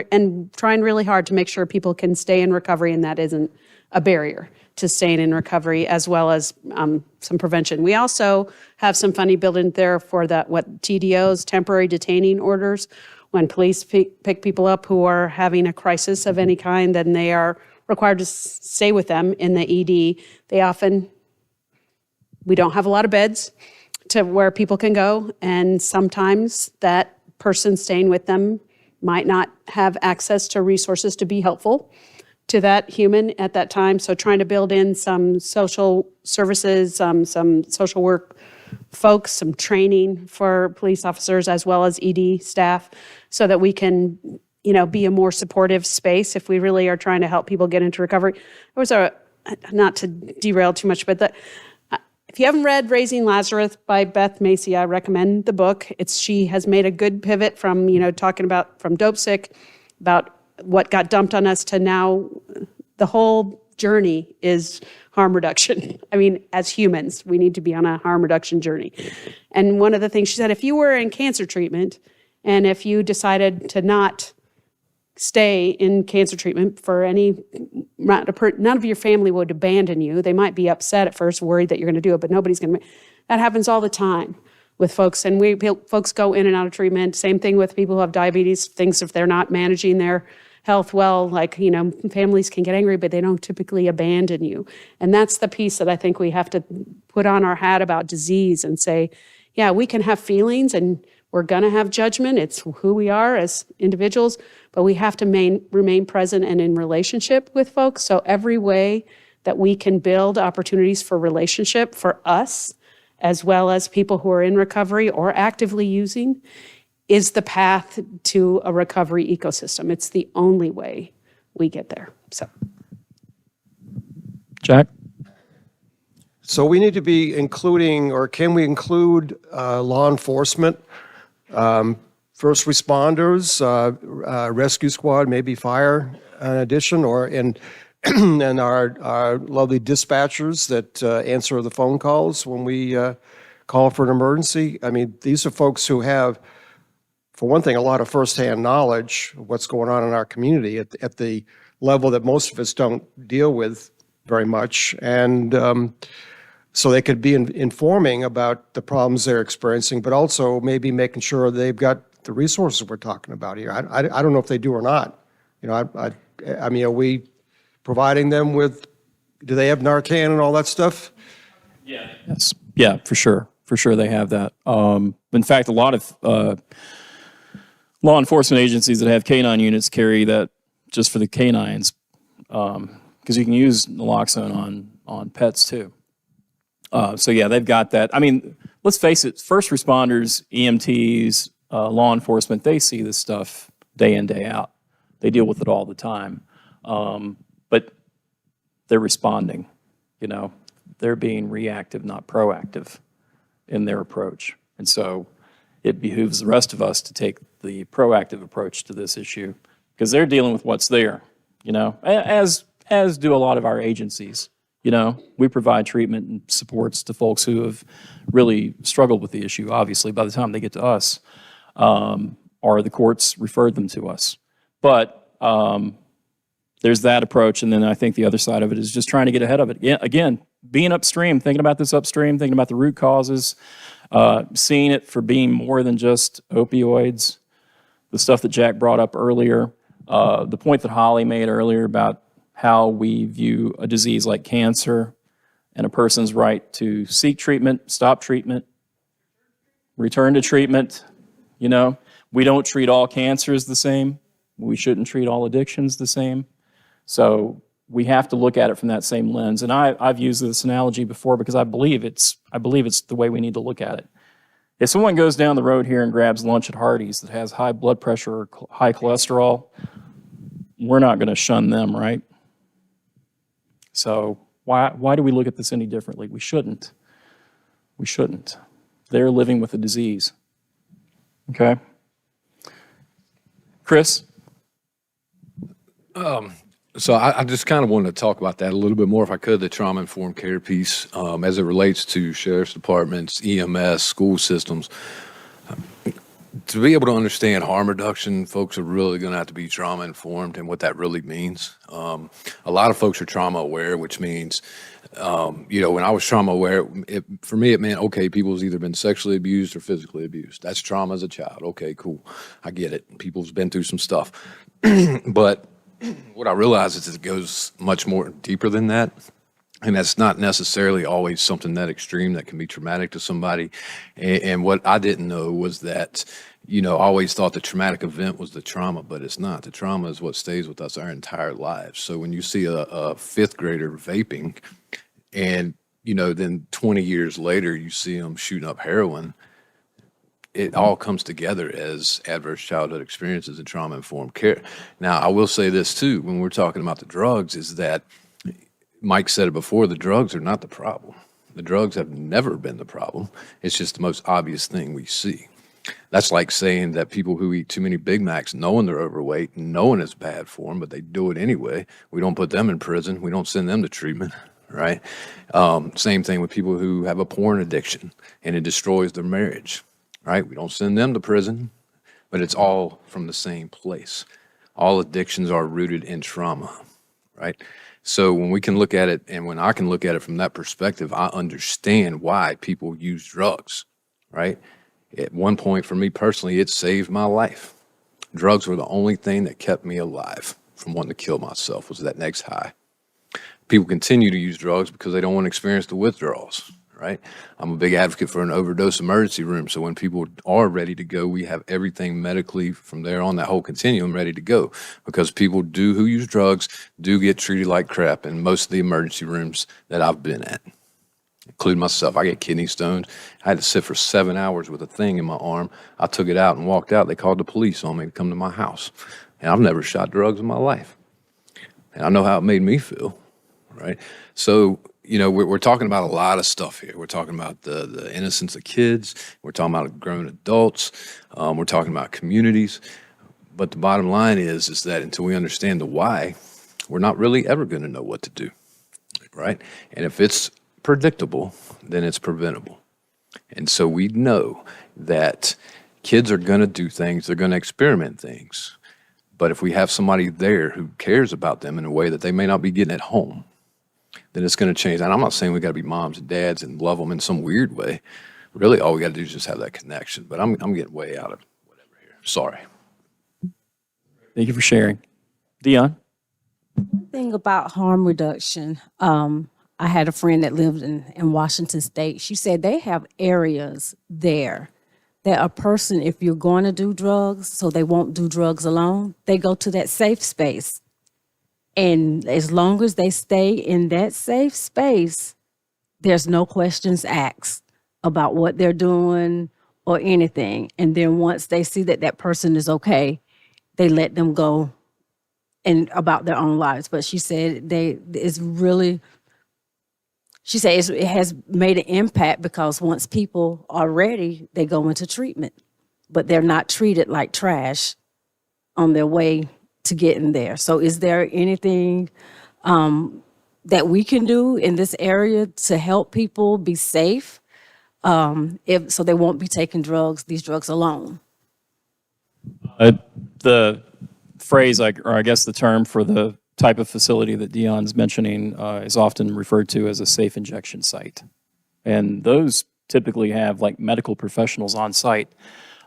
and trying really hard to make sure people can stay in recovery, and that isn't a barrier to staying in recovery, as well as some prevention. We also have some funding built in there for what TDOs, temporary detaining orders. When police pick people up who are having a crisis of any kind, then they are required to stay with them in the ED. We don't have a lot of beds to where people can go, and sometimes that person staying with them might not have access to resources to be helpful to that human at that time. So trying to build in some social services, some social work folks, some training for police officers as well as ED staff, so that we can, be a more supportive space if we really are trying to help people get into recovery. There was not to derail too much, but if you haven't read Raising Lazarus by Beth Macy, I recommend the book. She has made a good pivot from, talking about from dope sick, about what got dumped on us, to now the whole journey is harm reduction. I mean, as humans, we need to be on a harm reduction journey. And one of the things she said, if you were in cancer treatment and if you decided to not stay in cancer treatment for none of your family would abandon you. They might be upset at first, worried that you're going to do it, but nobody's going to. That happens all the time with folks, and folks go in and out of treatment. Same thing with people who have diabetes. Things, if they're not managing their health well, families can get angry, but they don't typically abandon you. And that's the piece that I think we have to put on our hat about disease and say, yeah, we can have feelings and we're going to have judgment. It's who we are as individuals, but we have to remain present and in relationship with folks. So every way that we can build opportunities for relationship for us, as well as people who are in recovery or actively using, is the path to a recovery ecosystem. It's the only way we get there. So,
Jack?
So we need to be including, or can we include law enforcement, first responders, rescue squad, maybe fire in addition, and our lovely dispatchers that answer the phone calls when we call for an emergency? I mean, these are folks who have, for one thing, a lot of firsthand knowledge of what's going on in our community at the level that most of us don't deal with very much. And so they could be informing about the problems they're experiencing, but also maybe making sure they've got the resources we're talking about here. I don't know if they do or not. I mean, are we providing them with, do they have Narcan and all that stuff?
Yeah. Yes. Yeah, for sure. For sure they have that. In fact, a lot of law enforcement agencies that have canine units carry that just for the canines, because you can use naloxone on pets too. So yeah, they've got that. I mean, let's face it, first responders, EMTs, law enforcement, they see this stuff day in, day out. They deal with it all the time. But they're responding, you know. They're being reactive, not proactive in their approach. And so it behooves the rest of us to take the proactive approach to this issue because they're dealing with what's there, you know, as do a lot of our agencies. You know, we provide treatment and supports to folks who have really struggled with the issue, obviously, by the time they get to us, or the courts referred them to us. But there's that approach, and then I think the other side of it is just trying to get ahead of it. Again, being upstream, thinking about this upstream, thinking about the root causes, seeing it for being more than just opioids, the stuff that Jack brought up earlier, the point that Holly made earlier about how we view a disease like cancer and a person's right to seek treatment, stop treatment, return to treatment. You know, we don't treat all cancers the same. We shouldn't treat all addictions the same. So we have to look at it from that same lens. And I've used this analogy before because I believe it's the way we need to look at it. If someone goes down the road here and grabs lunch at Hardee's that has high blood pressure or high cholesterol, we're not going to shun them, right? So why do we look at this any differently? We shouldn't. We shouldn't. They're living with a disease. Okay? Chris?
So I just kind of wanted to talk about that a little bit more, if I could, the trauma-informed care piece as it relates to sheriff's departments, EMS, school systems. To be able to understand harm reduction, folks are really going to have to be trauma-informed and what that really means. A lot of folks are trauma-aware, which means, you know, when I was trauma-aware, for me it meant, okay, people's either been sexually abused or physically abused. That's trauma as a child. Okay, cool. I get it. People's been through some stuff. But what I realize is it goes much more deeper than that. And that's not necessarily always something that extreme that can be traumatic to somebody. And what I didn't know was that, you know, I always thought the traumatic event was the trauma, but it's not. The trauma is what stays with us our entire lives. So when you see a fifth grader vaping and, you know, then 20 years later you see them shooting up heroin, it all comes together as adverse childhood experiences and trauma-informed care. Now, I will say this too, when we're talking about the drugs, is that Mike said it before, the drugs are not the problem. The drugs have never been the problem. It's just the most obvious thing we see. That's like saying that people who eat too many Big Macs, knowing they're overweight, knowing it's bad for them, but they do it anyway. We don't put them in prison. We don't send them to treatment, right? Same thing with people who have a porn addiction and it destroys their marriage, right? We don't send them to prison, but it's all from the same place. All addictions are rooted in trauma, right? So when we can look at it, and when I can look at it from that perspective, I understand why people use drugs, right? At one point, for me personally, it saved my life. Drugs were the only thing that kept me alive from wanting to kill myself, was that next high. People continue to use drugs because they don't want to experience the withdrawals, right? I'm a big advocate for an overdose emergency room. So when people are ready to go, we have everything medically from there on, that whole continuum, ready to go. Because people who use drugs do get treated like crap in most of the emergency rooms that I've been at, including myself. I get kidney stones. I had to sit for 7 hours with a thing in my arm. I took it out and walked out. They called the police on me to come to my house. And I've never shot drugs in my life. And I know how it made me feel, right? So, you know, we're talking about a lot of stuff here. We're talking about the innocence of kids. We're talking about grown adults. We're talking about communities. But the bottom line is that until we understand the why, we're not really ever going to know what to do, right? And if it's predictable, then it's preventable. And so we know that kids are going to do things. They're going to experiment things. But if we have somebody there who cares about them in a way that they may not be getting at home, then it's going to change. And I'm not saying we got to be moms and dads and love them in some weird way. Really, all we got to do is just have that connection. But I'm getting way out of whatever here. Sorry.
Thank you for sharing. Dion?
One thing about harm reduction, I had a friend that lived in Washington State. She said they have areas there that a person, if you're going to do drugs, so they won't do drugs alone, they go to that safe space. And as long as they stay in that safe space, there's no questions asked about what they're doing or anything. And then once they see that that person is okay, they let them go and about their own lives. But she said she said it has made an impact because once people are ready, they go into treatment, but they're not treated like trash on their way to getting there. So is there anything that we can do in this area to help people be safe, so they won't be taking these drugs alone?
The phrase, or I guess the term for the type of facility that Dion's mentioning is often referred to as a safe injection site. And those typically have like medical professionals on site.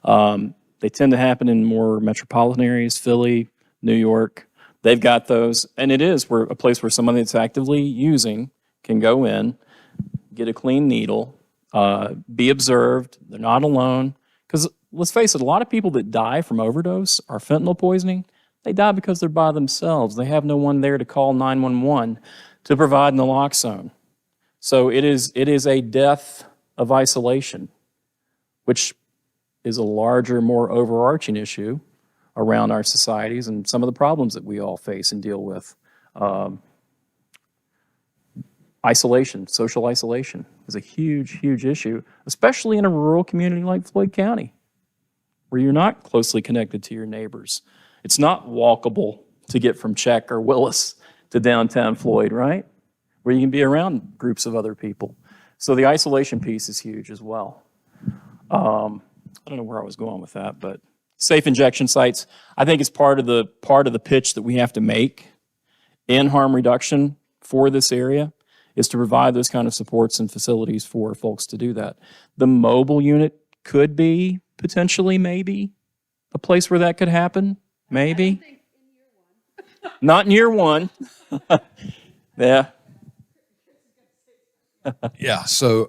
They tend to happen in more metropolitan areas, Philly, New York. They've got those. And it is a place where someone that's actively using can go in, get a clean needle, be observed. They're not alone. Because let's face it, a lot of people that die from overdose or fentanyl poisoning, they die because they're by themselves. They have no one there to call 911 to provide naloxone. So it is a death of isolation, which is a larger, more overarching issue around our societies and some of the problems that we all face and deal with. Isolation, social isolation is a huge, huge issue, especially in a rural community like Floyd County, where you're not closely connected to your neighbors. It's not walkable to get from Czech or Willis to downtown Floyd, right? Where you can be around groups of other people. So the isolation piece is huge as well. I don't know where I was going with that, but safe injection sites, I think is part of the pitch that we have to make in harm reduction for this area, is to provide those kind of supports and facilities for folks to do that. The mobile unit could be potentially maybe a place where that could happen. Maybe. Not in year one. Yeah.
Yeah. So,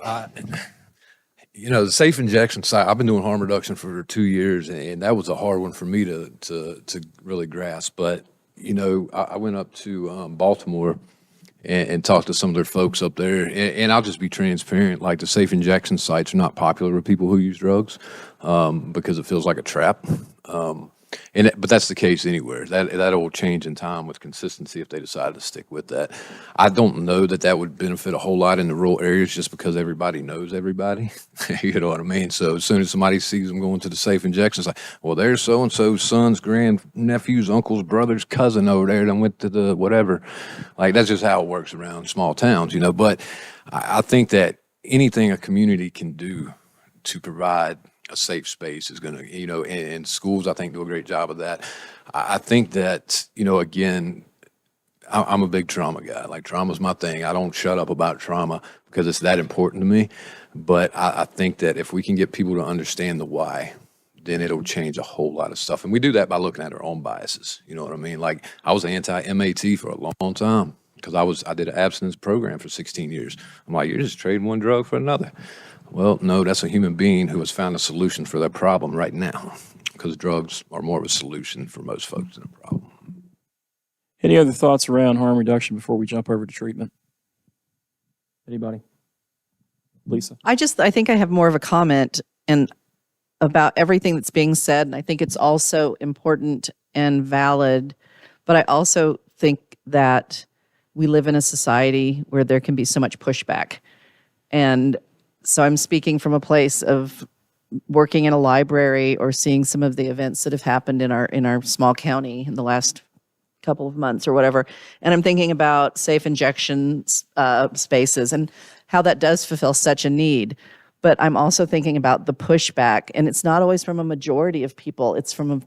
the safe injection site, I've been doing harm reduction for 2 years, and that was a hard one for me to really grasp. But, I went up to Baltimore and talked to some of their folks up there. And I'll just be transparent. Like, the safe injection sites are not popular with people who use drugs because it feels like a trap. But that's the case anywhere. That will change in time with consistency if they decide to stick with that. I don't know that would benefit a whole lot in the rural areas just because everybody knows everybody. You know what I mean? So as soon as somebody sees them going to the safe injections, like, well, there's so-and-so's son's grandnephew's uncle's brother's cousin over there that went to the whatever. Like, that's just how it works around small towns, But I think that anything a community can do to provide a safe space is going to, and schools, I think, do a great job of that. I think that, again, I'm a big trauma guy. Like, trauma's my thing. I don't shut up about trauma because it's that important to me. But I think that if we can get people to understand the why, then it'll change a whole lot of stuff. And we do that by looking at our own biases. You know what I mean? Like, I was anti-MAT for a long time because I did an abstinence program for 16 years. I'm like, you're just trading one drug for another. Well, no, that's a human being who has found a solution for their problem right now, because drugs are more of a solution for most folks than a problem.
Any other thoughts around harm reduction before we jump over to treatment? Anybody? Lisa?
I think I have more of a comment about everything that's being said, and I think it's also important and valid, but I also think that we live in a society where there can be so much pushback. And so I'm speaking from a place of working in a library or seeing some of the events that have happened in our small county in the last couple of months or whatever. And I'm thinking about safe injection spaces and how that does fulfill such a need. But I'm also thinking about the pushback, and it's not always from a majority of people. It's from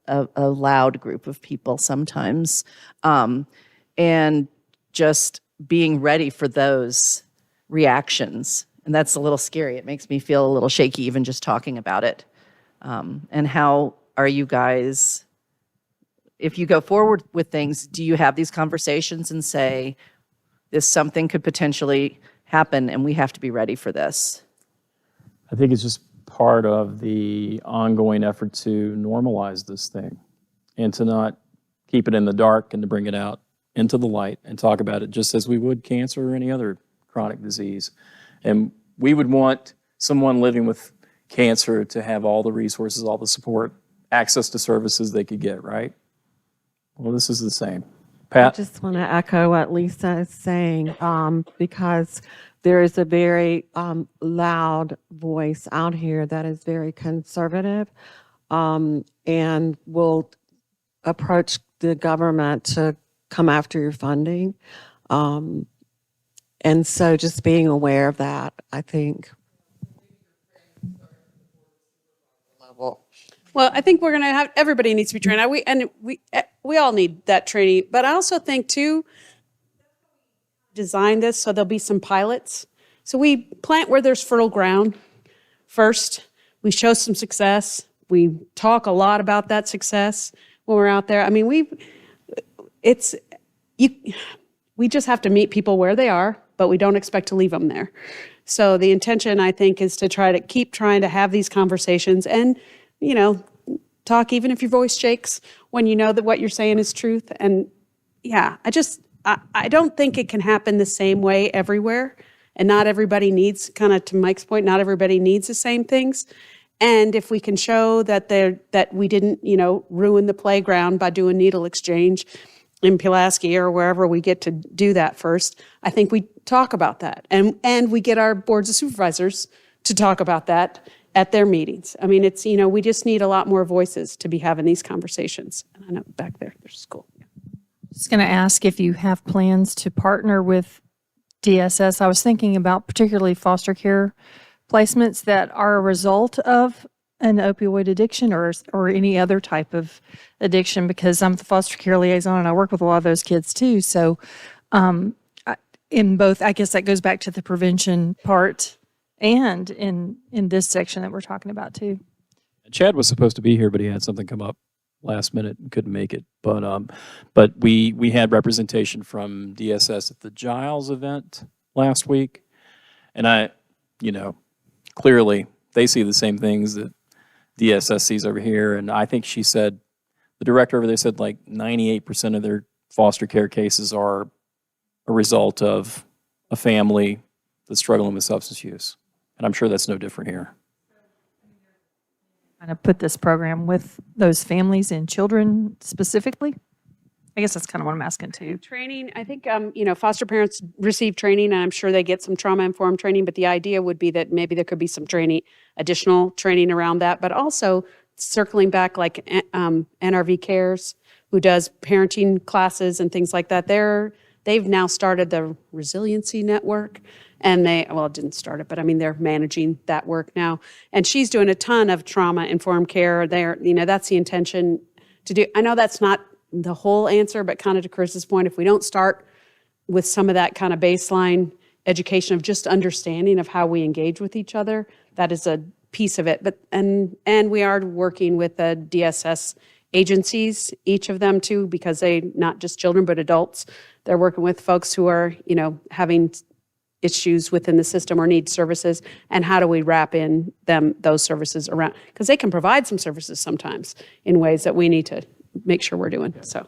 a loud group of people sometimes. And just being ready for those reactions. And that's a little scary. It makes me feel a little shaky even just talking about it. And how are you guys, if you go forward with things, do you have these conversations and say, something could potentially happen and we have to be ready for this?
I think it's just part of the ongoing effort to normalize this thing and to not keep it in the dark and to bring it out into the light and talk about it just as we would cancer or any other chronic disease. And we would want someone living with cancer to have all the resources, all the support, access to services they could get, right? Well, this is the same.
I
Pat?
just want to echo what Lisa is saying, because there is a very loud voice out here that is very conservative, and will approach the government to come after your funding. And so just being aware of that, I think.
Well, I think we're going to have, everybody needs to be trained. We all need that training. But I also think too, design this so there'll be some pilots. So we plant where there's fertile ground first. We show some success. We talk a lot about that success when we're out there. I mean, we just have to meet people where they are, but we don't expect to leave them there. So the intention, I think, is to try to keep trying to have these conversations and, talk even if your voice shakes when you know that what you're saying is truth. And yeah, I don't think it can happen the same way everywhere. And not everybody needs, kind of to Mike's point, not everybody needs the same things. And if we can show that we didn't, ruin the playground by doing needle exchange in Pulaski or wherever we get to do that first, I think we talk about that. And we get our boards of supervisors to talk about that at their meetings. I mean, it's, we just need a lot more voices to be having these conversations. And I know back there's school.
Just going to ask if you have plans to partner with DSS. I was thinking about particularly foster care placements that are a result of an opioid addiction or any other type of addiction, because I'm the foster care liaison and I work with a lot of those kids too. So in both, I guess that goes back to the prevention part and in this section that we're talking about too.
Chad was supposed to be here, but he had something come up last minute and couldn't make it. But we had representation from DSS at the Giles event last week. And clearly they see the same things that DSS sees over here. And I think the director over there said like 98% of their foster care cases are a result of a family that's struggling with substance use. And I'm sure that's no different here.
Kind of put this program with those families and children specifically? I guess that's kind of what I'm asking too.
Training, I think, foster parents receive training, and I'm sure they get some trauma-informed training, but the idea would be that maybe there could be some additional training around that, but also circling back like NRV Cares, who does parenting classes and things like that. They've now started the Resiliency Network, and it didn't start it, but I mean, they're managing that work now. And she's doing a ton of trauma-informed care there. That's the intention to do. I know that's not the whole answer, but kind of to Chris's point, if we don't start with some of that kind of baseline education of just understanding of how we engage with each other, that is a piece of it. But and we are working with the DSS agencies, each of them too, because they not just children but adults. They're working with folks who are having issues within the system or need services, and how do we wrap in those services around, because they can provide some services sometimes in ways that we need to make sure we're doing. So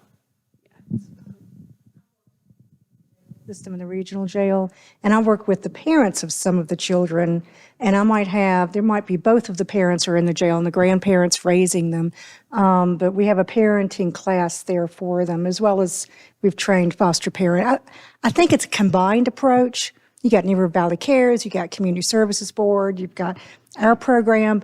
System in the regional jail, and I work with the parents of some of the children, and there might be both of the parents are in the jail and the grandparents raising them, but we have a parenting class there for them, as well as we've trained foster parent. I think it's a combined approach. You got New River Valley Cares, you got Community Services Board, you've got our program,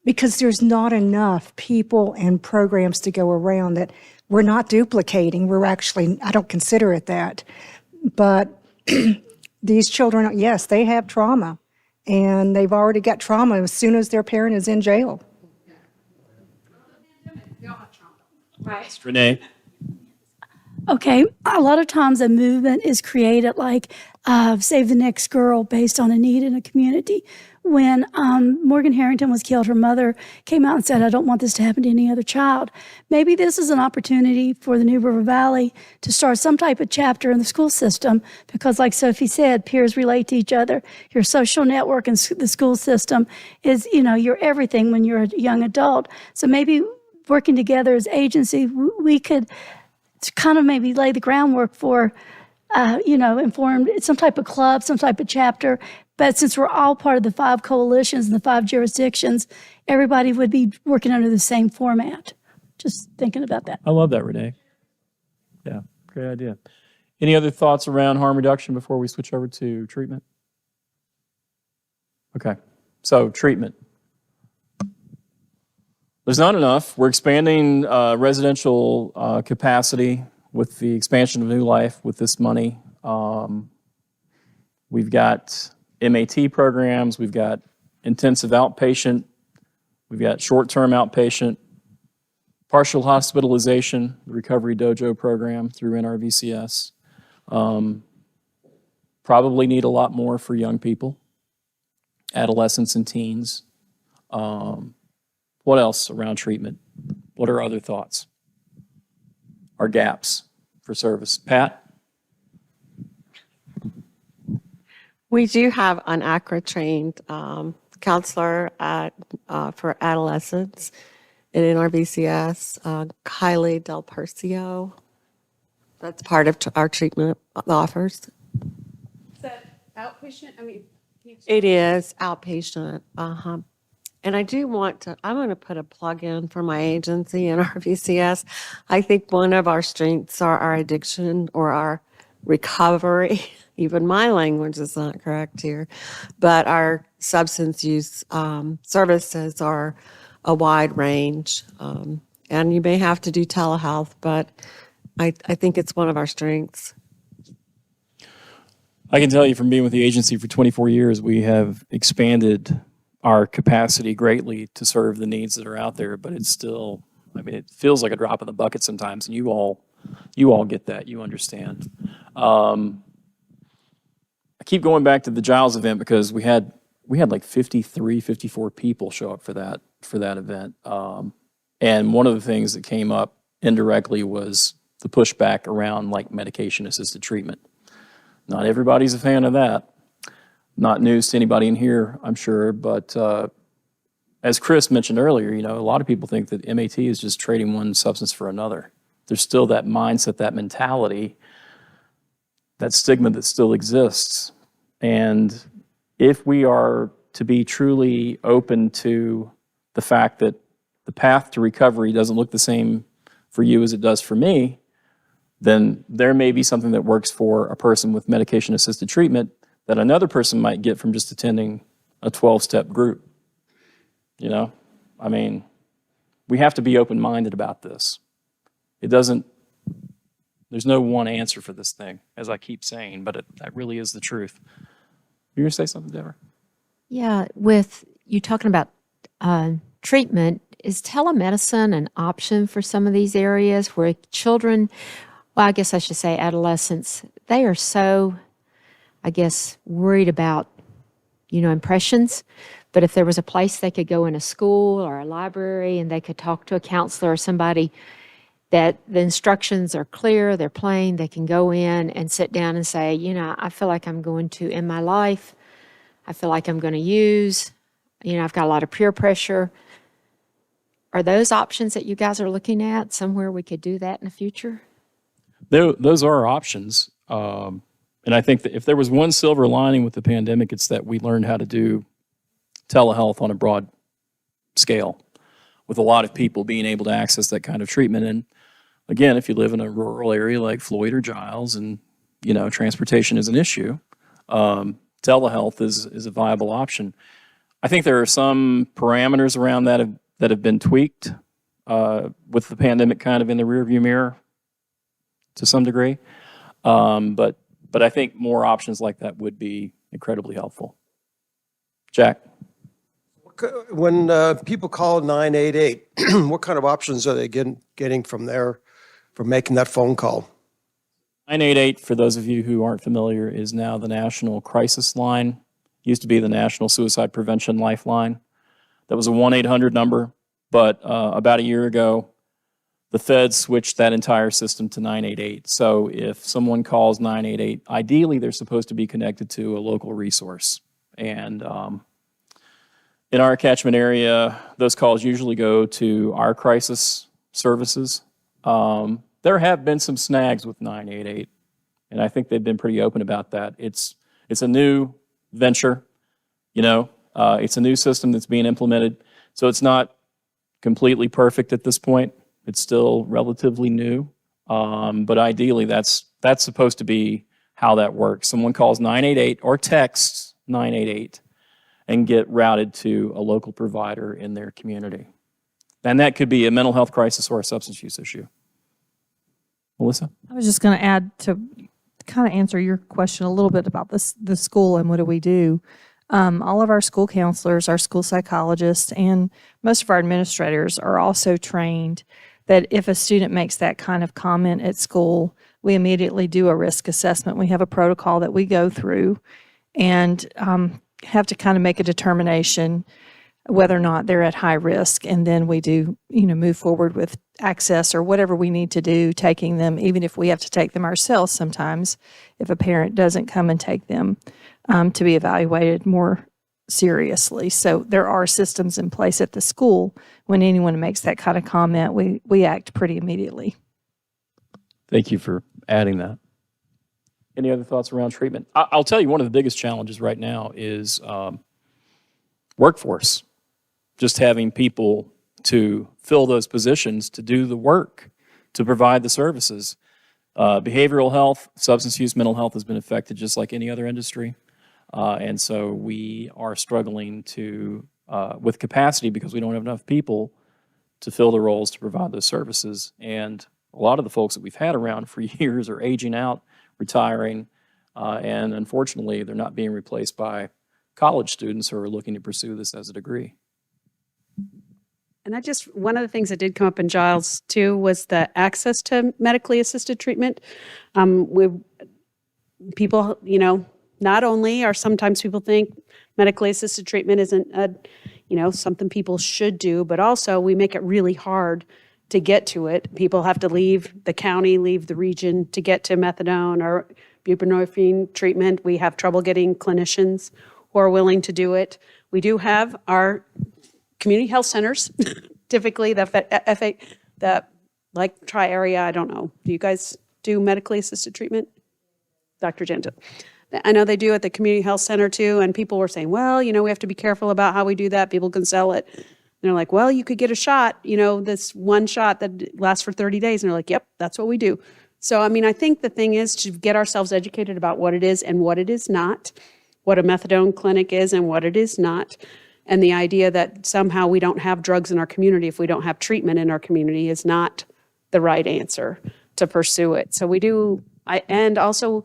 because there's not enough people and programs to go around that we're not duplicating. We're actually, I don't consider it that. But these children, yes, they have trauma, and they've already got trauma as soon as their parent is in jail.
Right. Renee?
Okay, a lot of times a movement is created like Save the Next Girl based on a need in a community. When Morgan Harrington was killed, her mother came out and said, I don't want this to happen to any other child. Maybe this is an opportunity for the New River Valley to start some type of chapter in the school system, because like Sophie said, peers relate to each other. Your social network and the school system is, you're everything when you're a young adult. So maybe working together as agency, we could kind of maybe lay the groundwork for informed, some type of club, some type of chapter. But since we're all part of the 5 coalitions and the 5 jurisdictions, everybody would be working under the same format. Just thinking about that.
I love that, Renee. Yeah, great idea. Any other thoughts around harm reduction before we switch over to treatment? Okay, so treatment. There's not enough. We're expanding residential capacity with the expansion of New Life with this money. We've got MAT programs, we've got intensive outpatient, we've got short-term outpatient, partial hospitalization, the Recovery Dojo program through NRVCS. Probably need a lot more for young people, adolescents and teens. What else around treatment? What are other thoughts? Our gaps for service. Pat?
We do have an ACRA-trained counselor for adolescents at NRVCS, Kylie Del Percio. That's part of our treatment offers.
Is that outpatient?
It is outpatient. And I do want to, I'm going to put a plug in for my agency, NRVCS. I think one of our strengths are our addiction or our recovery. Even my language is not correct here. But our substance use services are a wide range. And you may have to do telehealth, but I think it's one of our strengths.
I can tell you from being with the agency for 24 years, we have expanded our capacity greatly to serve the needs that are out there, but it's still, it feels like a drop in the bucket sometimes, and you all get that, you understand. I keep going back to the Giles event because we had like 54 people show up for that event. And one of the things that came up indirectly was the pushback around like medication-assisted treatment. Not everybody's a fan of that. Not news to anybody in here, I'm sure, but as Chris mentioned earlier, a lot of people think that MAT is just trading one substance for another. There's still that mindset, that mentality, that stigma that still exists. And if we are to be truly open to the fact that the path to recovery doesn't look the same for you as it does for me, then there may be something that works for a person with medication-assisted treatment that another person might get from just attending a 12-step group. We have to be open-minded about this. There's no one answer for this thing, as I keep saying, but that really is the truth. You going to say something, Deborah?
Yeah, with you talking about treatment, is telemedicine an option for some of these areas where children, well, I guess I should say adolescents, they are so, worried about, impressions. But if there was a place they could go in a school or a library and they could talk to a counselor or somebody that the instructions are clear, they're plain, they can go in and sit down and say, I feel like I'm going to end my life. I feel like I'm going to use, I've got a lot of peer pressure. Are those options that you guys are looking at somewhere we could do that in the future?
Those are options. And I think that if there was one silver lining with the pandemic, it's that we learned how to do telehealth on a broad scale with a lot of people being able to access that kind of treatment. And again, if you live in a rural area like Floyd or Giles and, transportation is an issue, telehealth is a viable option. I think there are some parameters around that have been tweaked with the pandemic kind of in the rearview mirror to some degree. But I think more options like that would be incredibly helpful. Jack?
When people call 988, what kind of options are they getting from there for making that phone call?
988, for those of you who aren't familiar, is now the National Crisis Line. Used to be the National Suicide Prevention Lifeline. That was a 1-800 number, but about a year ago, the feds switched that entire system to 988. So if someone calls 988, ideally they're supposed to be connected to a local resource. And in our catchment area, those calls usually go to our crisis services. There have been some snags with 988. And I think they've been pretty open about that. It's a new venture, it's a new system that's being implemented. So it's not completely perfect at this point. It's still relatively new. But ideally, that's supposed to be how that works. Someone calls 988 or texts 988 and get routed to a local provider in their community. And that could be a mental health crisis or a substance use issue. Melissa?
I was just going to add to kind of answer your question a little bit about the school and what do we do. All of our school counselors, our school psychologists, and most of our administrators are also trained that if a student makes that kind of comment at school, we immediately do a risk assessment. We have a protocol that we go through and have to kind of make a determination whether or not they're at high risk. And then we do, move forward with access or whatever we need to do, taking them, even if we have to take them ourselves sometimes, if a parent doesn't come and take them to be evaluated more seriously. So there are systems in place at the school. When anyone makes that kind of comment, we act pretty immediately.
Thank you for adding that. Any other thoughts around treatment? I'll tell you, one of the biggest challenges right now is workforce. Just having people to fill those positions, to do the work, to provide the services. Behavioral health, substance use, mental health has been affected just like any other industry. And so we are struggling with capacity because we don't have enough people to fill the roles to provide those services. And a lot of the folks that we've had around for years are aging out, retiring, and unfortunately, they're not being replaced by college students who are looking to pursue this as a degree.
And one of the things that did come up in Giles too was the access to medically assisted treatment. People, not only are sometimes people think medically assisted treatment isn't something people should do, but also we make it really hard to get to it. People have to leave the county, leave the region to get to methadone or buprenorphine treatment. We have trouble getting clinicians who are willing to do it. We do have our community health centers, typically like Tri-Area, I don't know. Do you guys do medically assisted treatment? Dr. Gento. I know they do at the community health center too, and people were saying, well, we have to be careful about how we do that. People can sell it. And they're like, well, you could get a shot, this one shot that lasts for 30 days. And they're like, yep, that's what we do. So, I think the thing is to get ourselves educated about what it is and what it is not, what a methadone clinic is and what it is not. And the idea that somehow we don't have drugs in our community if we don't have treatment in our community is not the right answer to pursue it. So we do, and also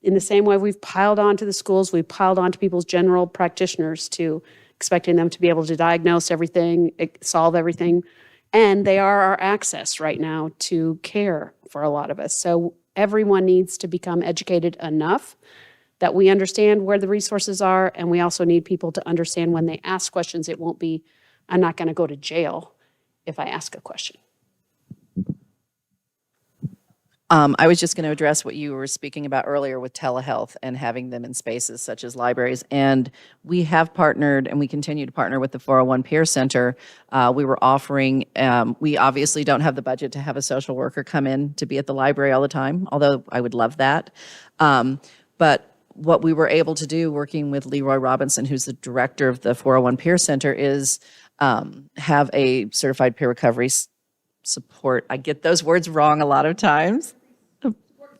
in the same way we've piled on to the schools, we've piled on to people's general practitioners to expecting them to be able to diagnose everything, solve everything. And they are our access right now to care for a lot of us. So everyone needs to become educated enough that we understand where the resources are, and we also need people to understand when they ask questions, it won't be, I'm not going to go to jail if I ask a question.
I was just going to address what you were speaking about earlier with telehealth and having them in spaces such as libraries. And we have partnered and we continue to partner with the 401 Peer Center. We were offering, we obviously don't have the budget to have a social worker come in to be at the library all the time, although I would love that. But what we were able to do working with Leroy Robinson, who's the director of the 401 Peer Center, is have a certified peer recovery support. I get those words wrong a lot of times.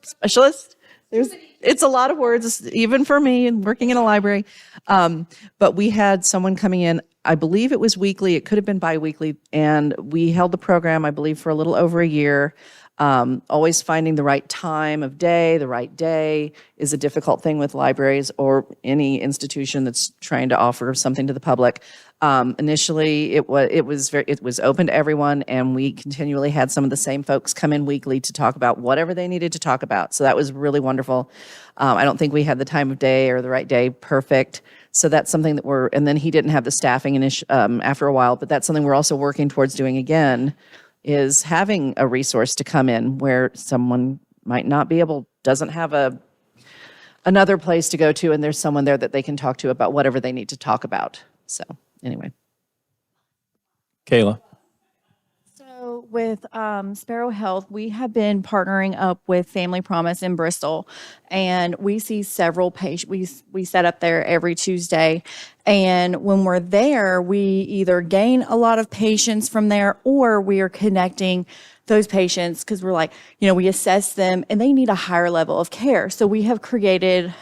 Specialist. It's a lot of words, even for me and working in a library. But we had someone coming in, I believe it was weekly, it could have been biweekly, and we held the program, I believe, for a little over a year. Always finding the right time of day, the right day is a difficult thing with libraries or any institution that's trying to offer something to the public. Initially, it was open to everyone, and we continually had some of the same folks come in weekly to talk about whatever they needed to talk about. So that was really wonderful. I don't think we had the time of day or the right day perfect. So that's something that and then he didn't have the staffing after a while, but that's something we're also working towards doing again, is having a resource to come in where someone might not be doesn't have another place to go to, and there's someone there that they can talk to about whatever they need to talk about. So anyway.
Kayla.
So
with Sparrow Health, we have been partnering up with Family Promise in Bristol, and we see several patients. We set up there every Tuesday, and when we're there, we either gain a lot of patients from there, or we are connecting those patients because we're like, we assess them, and they need a higher level of care. So we have created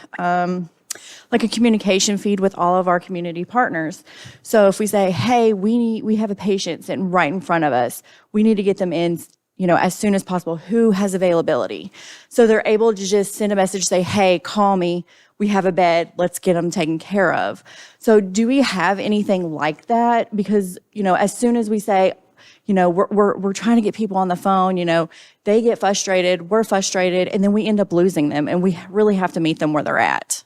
like a communication feed with all of our community partners. So if we say, hey, we have a patient sitting right in front of us, we need to get them in, as soon as possible. Who has availability? So they're able to just send a message, say, hey, call me. We have a bed. Let's get them taken care of. So do we have anything like that? Because, as soon as we say, we're trying to get people on the phone, they get frustrated, we're frustrated, and then we end up losing them, and we really have to meet them where they're at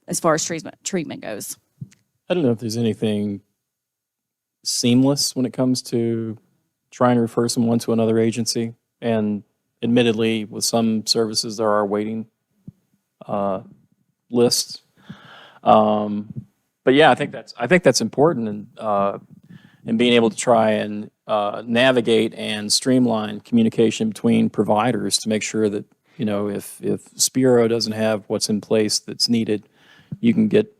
as far as treatment goes.
I don't know if there's anything seamless when it comes to trying to refer someone to another agency. And admittedly, with some services, there are waiting lists. But yeah, I think that's important, and being able to try and navigate and streamline communication between providers to make sure that if Spiro doesn't have what's in place that's needed, you can get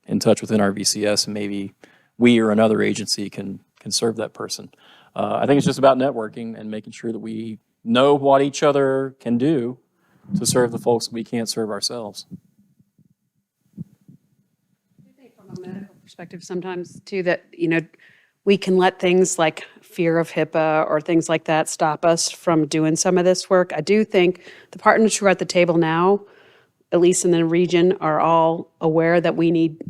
in touch with NRVCS, and maybe we or another agency can serve that person. I think it's just about networking and making sure that we know what each other can do to serve the folks that we can't serve ourselves.
I think from a medical perspective sometimes too that, we can let things like fear of HIPAA or things like that stop us from doing some of this work. I do think the partners who are at the table now, at least in the region, are all aware that we need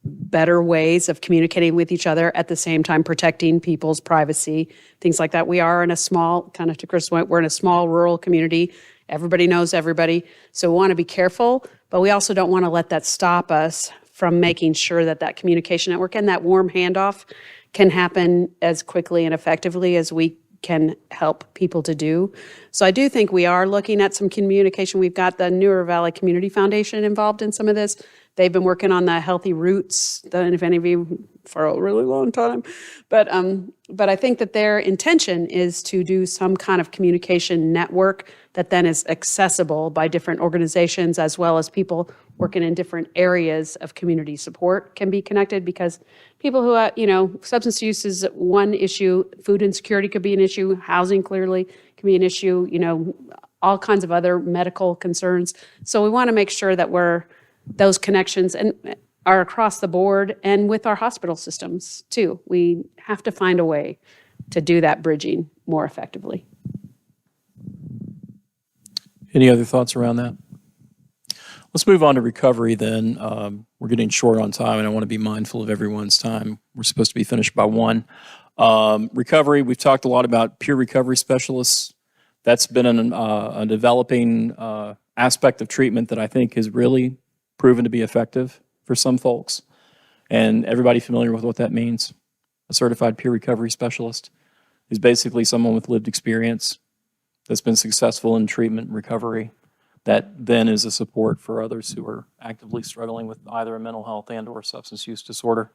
better ways of communicating with each other at the same time protecting people's privacy, things like that. We are in a small, kind of to Chris' point, we're in a small rural community. Everybody knows everybody. So we want to be careful, but we also don't want to let that stop us from making sure that communication network and that warm handoff can happen as quickly and effectively as we can help people to do. So I do think we are looking at some communication. We've got the New River Valley Community Foundation involved in some of this. They've been working on the Healthy Roots, if any of you, for a really long time. But I think that their intention is to do some kind of communication network that then is accessible by different organizations, as well as people working in different areas of community support can be connected, because people who, substance use is one issue, food insecurity could be an issue, housing clearly can be an issue, all kinds of other medical concerns. So we want to make sure that those connections are across the board, and with our hospital systems too. We have to find a way to do that bridging more effectively.
Any other thoughts around that? Let's move on to recovery then. We're getting short on time, and I want to be mindful of everyone's time. We're supposed to be finished by 1. Recovery, we've talked a lot about peer recovery specialists. That's been a developing aspect of treatment that I think has really proven to be effective for some folks. And everybody familiar with what that means? A certified peer recovery specialist is basically someone with lived experience that's been successful in treatment and recovery that then is a support for others who are actively struggling with either a mental health and or substance use disorder.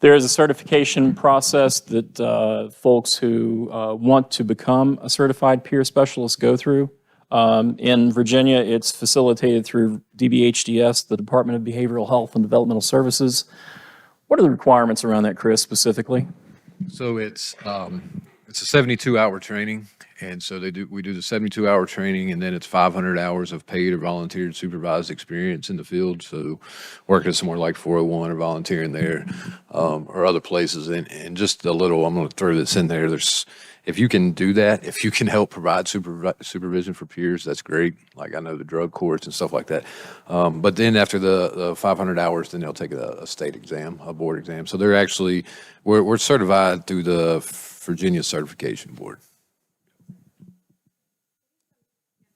There is a certification process that folks who want to become a certified peer specialist go through. In Virginia, it's facilitated through DBHDS, the Department of Behavioral Health and Developmental Services. What are the requirements around that, Chris, specifically?
So it's a 72-hour training, and so we do the 72-hour training, and then it's 500 hours of paid or volunteered supervised experience in the field. So working somewhere like 401 or volunteering there, or other places, and just a little. I'm going to throw this in there. If you can do that, if you can help provide supervision for peers, that's great. Like I know the drug courts and stuff like that. But then after the 500 hours, then they'll take a state exam, a board exam. So they're actually, we're certified through the Virginia Certification Board.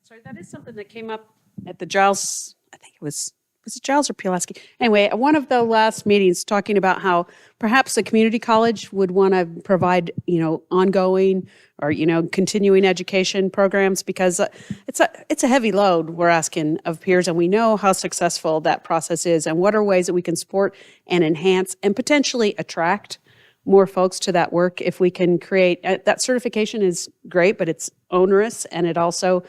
Sorry, that is something that came up at the Giles, I think it was it Giles or Pulaski? Anyway, at one of the last meetings, talking about how perhaps the community college would want to provide, ongoing or, continuing education programs, because it's a heavy load we're asking of peers, and we know how successful that process is, and what are ways that we can support and enhance and potentially attract more folks to that work. If we can create, that certification is great, but it's onerous, and it also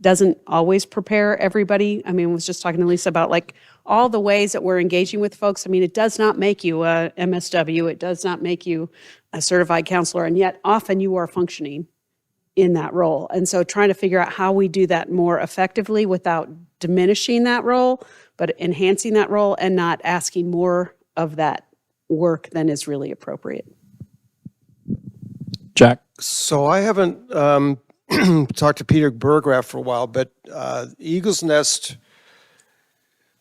doesn't always prepare everybody. I mean, I was just talking to Lisa about like all the ways that we're engaging with folks. I mean, it does not make you a MSW. It does not make you a certified counselor. And yet often you are functioning in that role. And so trying to figure out how we do that more effectively without diminishing that role, but enhancing that role and not asking more of that work than is really appropriate.
Jack?
So I haven't talked to Peter Burgraff for a while, but Eagle's Nest,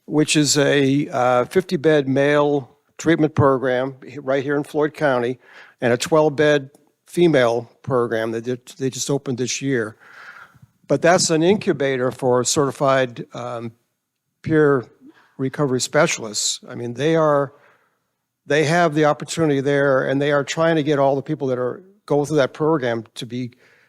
which is a 50-bed male treatment program right here in Floyd County, and a 12-bed female program that they just opened this year. But that's an incubator for certified peer recovery specialists. I mean, they have the opportunity there, and they are trying to get all the people that are go through that program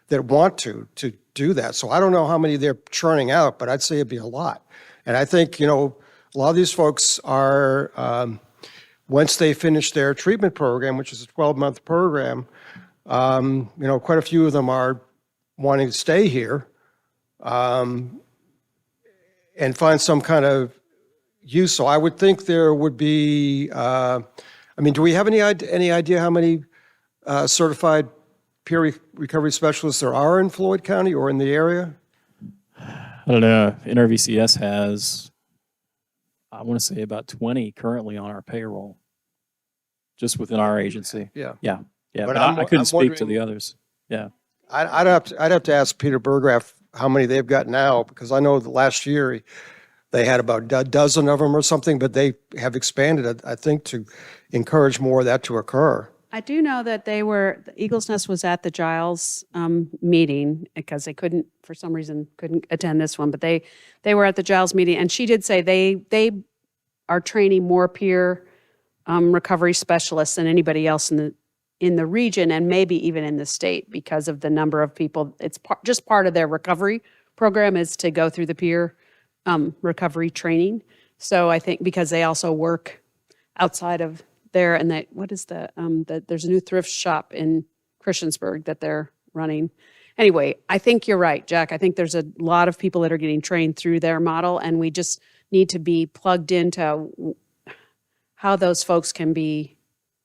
that want to do that. So I don't know how many they're churning out, but I'd say it'd be a lot. And I think, a lot of these folks are, once they finish their treatment program, which is a 12-month program, quite a few of them are wanting to stay here and find some kind of use. So I would think there would be, do we have any idea how many certified peer recovery specialists there are in Floyd County or in the area?
I don't know. NRVCS has, I want to say about 20 currently on our payroll, just within our agency.
Yeah.
Yeah. Yeah.
But
But I couldn't speak to the others. Yeah.
I'd have to ask Peter Burgraff how many they've got now, because I know that last year they had about a dozen of them or something, but they have expanded, I think, to encourage more of that to occur.
I do know that the Eagle's Nest was at the Giles meeting because they for some reason, couldn't attend this one, but they were at the Giles meeting, and she did say they are training more peer recovery specialists than anybody else in the region, and maybe even in the state, because of the number of people. It's just part of their recovery program is to go through the peer recovery training. So I think because they also work outside of there, and there's a new thrift shop in Christiansburg that they're running. Anyway, I think you're right, Jack. I think there's a lot of people that are getting trained through their model, and we just need to be plugged into how those folks can be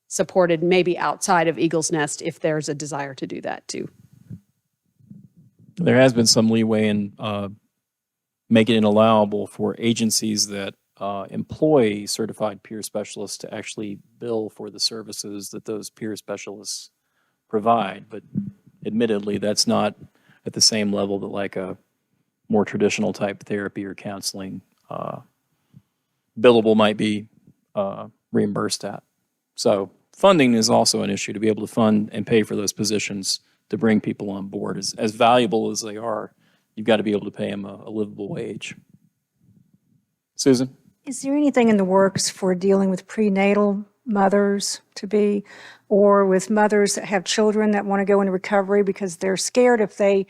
supported maybe outside of Eagle's Nest if there's a desire to do that too.
There has been some leeway in making it allowable for agencies that employ certified peer specialists to actually bill for the services that those peer specialists provide. But admittedly, that's not at the same level that like a more traditional type therapy or counseling billable might be reimbursed at. So funding is also an issue, to be able to fund and pay for those positions to bring people on board. As valuable as they are, you've got to be able to pay them a livable wage. Susan?
Is there anything in the works for dealing with prenatal mothers or with mothers that have children that want to go into recovery because they're scared if they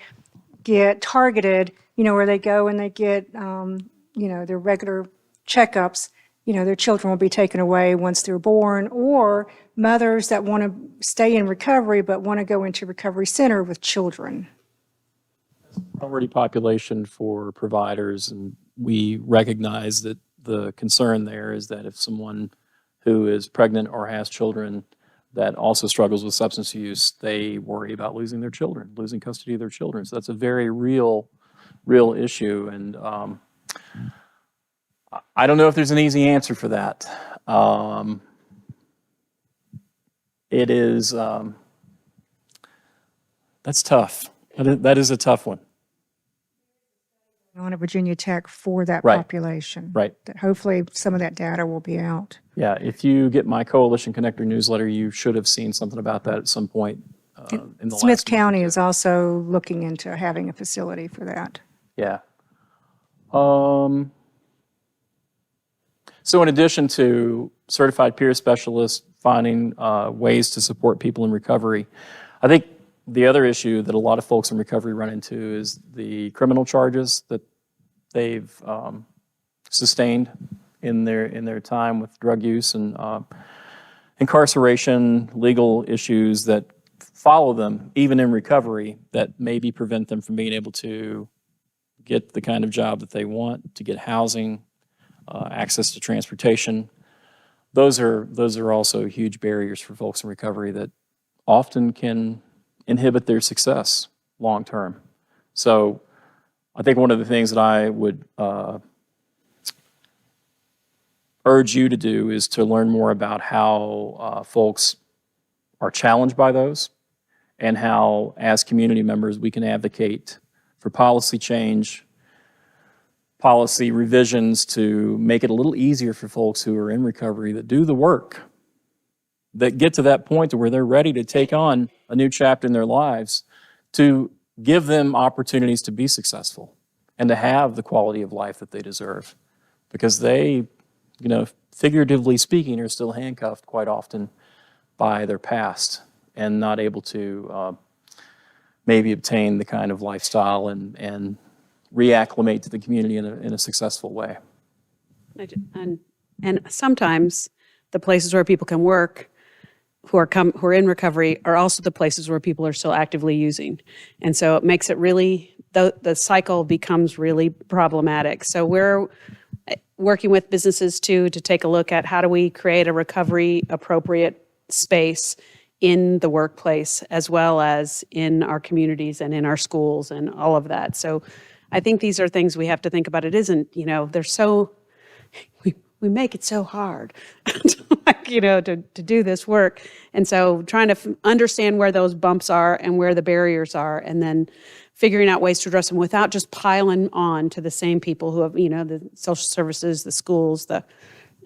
get targeted, where they go and they get, their regular checkups, their children will be taken away once they're born, or mothers that want to stay in recovery but want to go into recovery center with children?
Priority population for providers, and we recognize that the concern there is that if someone who is pregnant or has children that also struggles with substance use, they worry about losing their children, losing custody of their children. So that's a very real issue, and I don't know if there's an easy answer for that. It is, that's tough. That is a tough one.
On a Virginia Tech for that
Right.
population.
Right.
That hopefully some of that data will be out.
Yeah, if you get my Coalition Connector newsletter, you should have seen something about that at some point in the
Smith
last
County is also looking into having a facility for that.
Yeah. So in addition to certified peer specialists finding ways to support people in recovery, I think the other issue that a lot of folks in recovery run into is the criminal charges that they've sustained in their time with drug use and incarceration, legal issues that follow them, even in recovery, that maybe prevent them from being able to get the kind of job that they want, to get housing, access to transportation. Those are also huge barriers for folks in recovery that often can inhibit their success long term. So I think one of the things that I would urge you to do is to learn more about how folks are challenged by those, and how, as community members, we can advocate for policy change, policy revisions to make it a little easier for folks who are in recovery that do the work, that get to that point to where they're ready to take on a new chapter in their lives, to give them opportunities to be successful and to have the quality of life that they deserve. Because they, figuratively speaking, are still handcuffed quite often by their past and not able to maybe obtain the kind of lifestyle and reacclimate to the community in a successful way.
And sometimes the places where people can work who are in recovery are also the places where people are still actively using. And so it makes it really, the cycle becomes really problematic. So we're working with businesses too to take a look at how do we create a recovery appropriate space in the workplace as well as in our communities and in our schools and all of that. So I think these are things we have to think about. It isn't, they're so, we make it so hard to do this work. And so trying to understand where those bumps are and where the barriers are, and then figuring out ways to address them without just piling on to the same people who have, the social services, the schools, the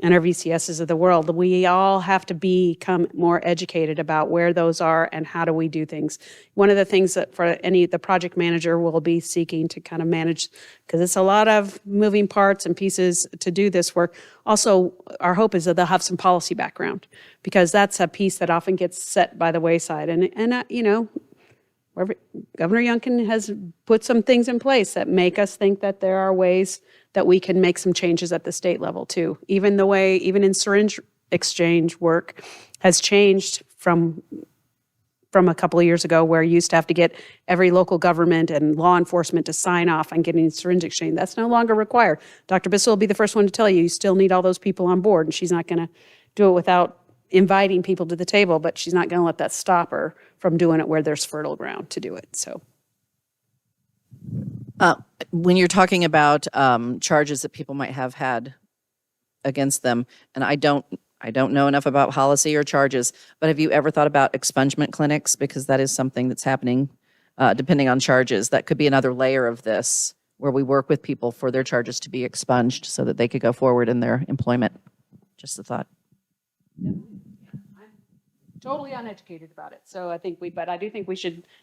NRVCSs of the world. We all have to become more educated about where those are and how do we do things. One of the things that the project manager will be seeking to kind of manage, because it's a lot of moving parts and pieces to do this work. Also, our hope is that they'll have some policy background, because that's a piece that often gets set by the wayside. And Governor Youngkin has put some things in place that make us think that there are ways that we can make some changes at the state level too. Even in syringe exchange work has changed from a couple of years ago, where you used to have to get every local government and law enforcement to sign off on getting syringe exchange. That's no longer required. Dr. Bissell will be the first one to tell you still need all those people on board, and she's not going to do it without inviting people to the table, but she's not going to let that stop her from doing it where there's fertile ground to do it. So,
when you're talking about charges that people might have had against them, and I don't know enough about policy or charges, but have you ever thought about expungement clinics? Because that is something that's happening depending on charges. That could be another layer of this, where we work with people for their charges to be expunged so that they could go forward in their employment. Just a thought.
I'm totally uneducated about it. So I do think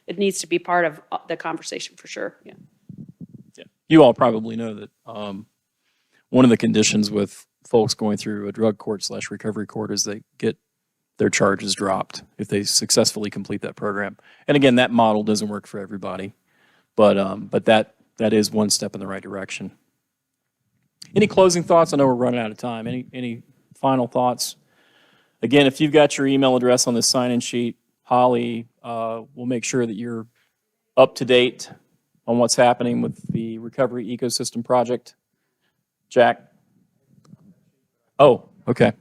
it needs to be part of the conversation for sure. Yeah.
You all probably know that one of the conditions with folks going through a drug court / recovery court is they get their charges dropped if they successfully complete that program. And again, that model doesn't work for everybody, but that is one step in the right direction. Any closing thoughts? I know we're running out of time. Any final thoughts? Again, if you've got your email address on this sign-in sheet, Holly will make sure that you're up to date on what's happening with the Recovery Ecosystem project. Jack? Oh, okay.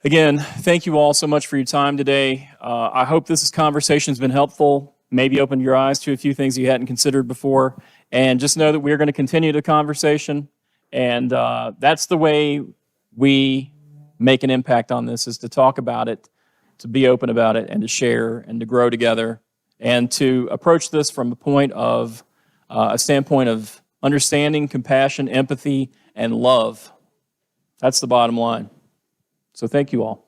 Again, thank you all so much for your time today. I hope this conversation has been helpful, maybe opened your eyes to a few things you hadn't considered before. And just know that we're going to continue the conversation. And that's the way we make an impact on this, is to talk about it, to be open about it, and to share and to grow together, and to approach this from a standpoint of understanding, compassion, empathy, and love. That's the bottom line. So thank you all.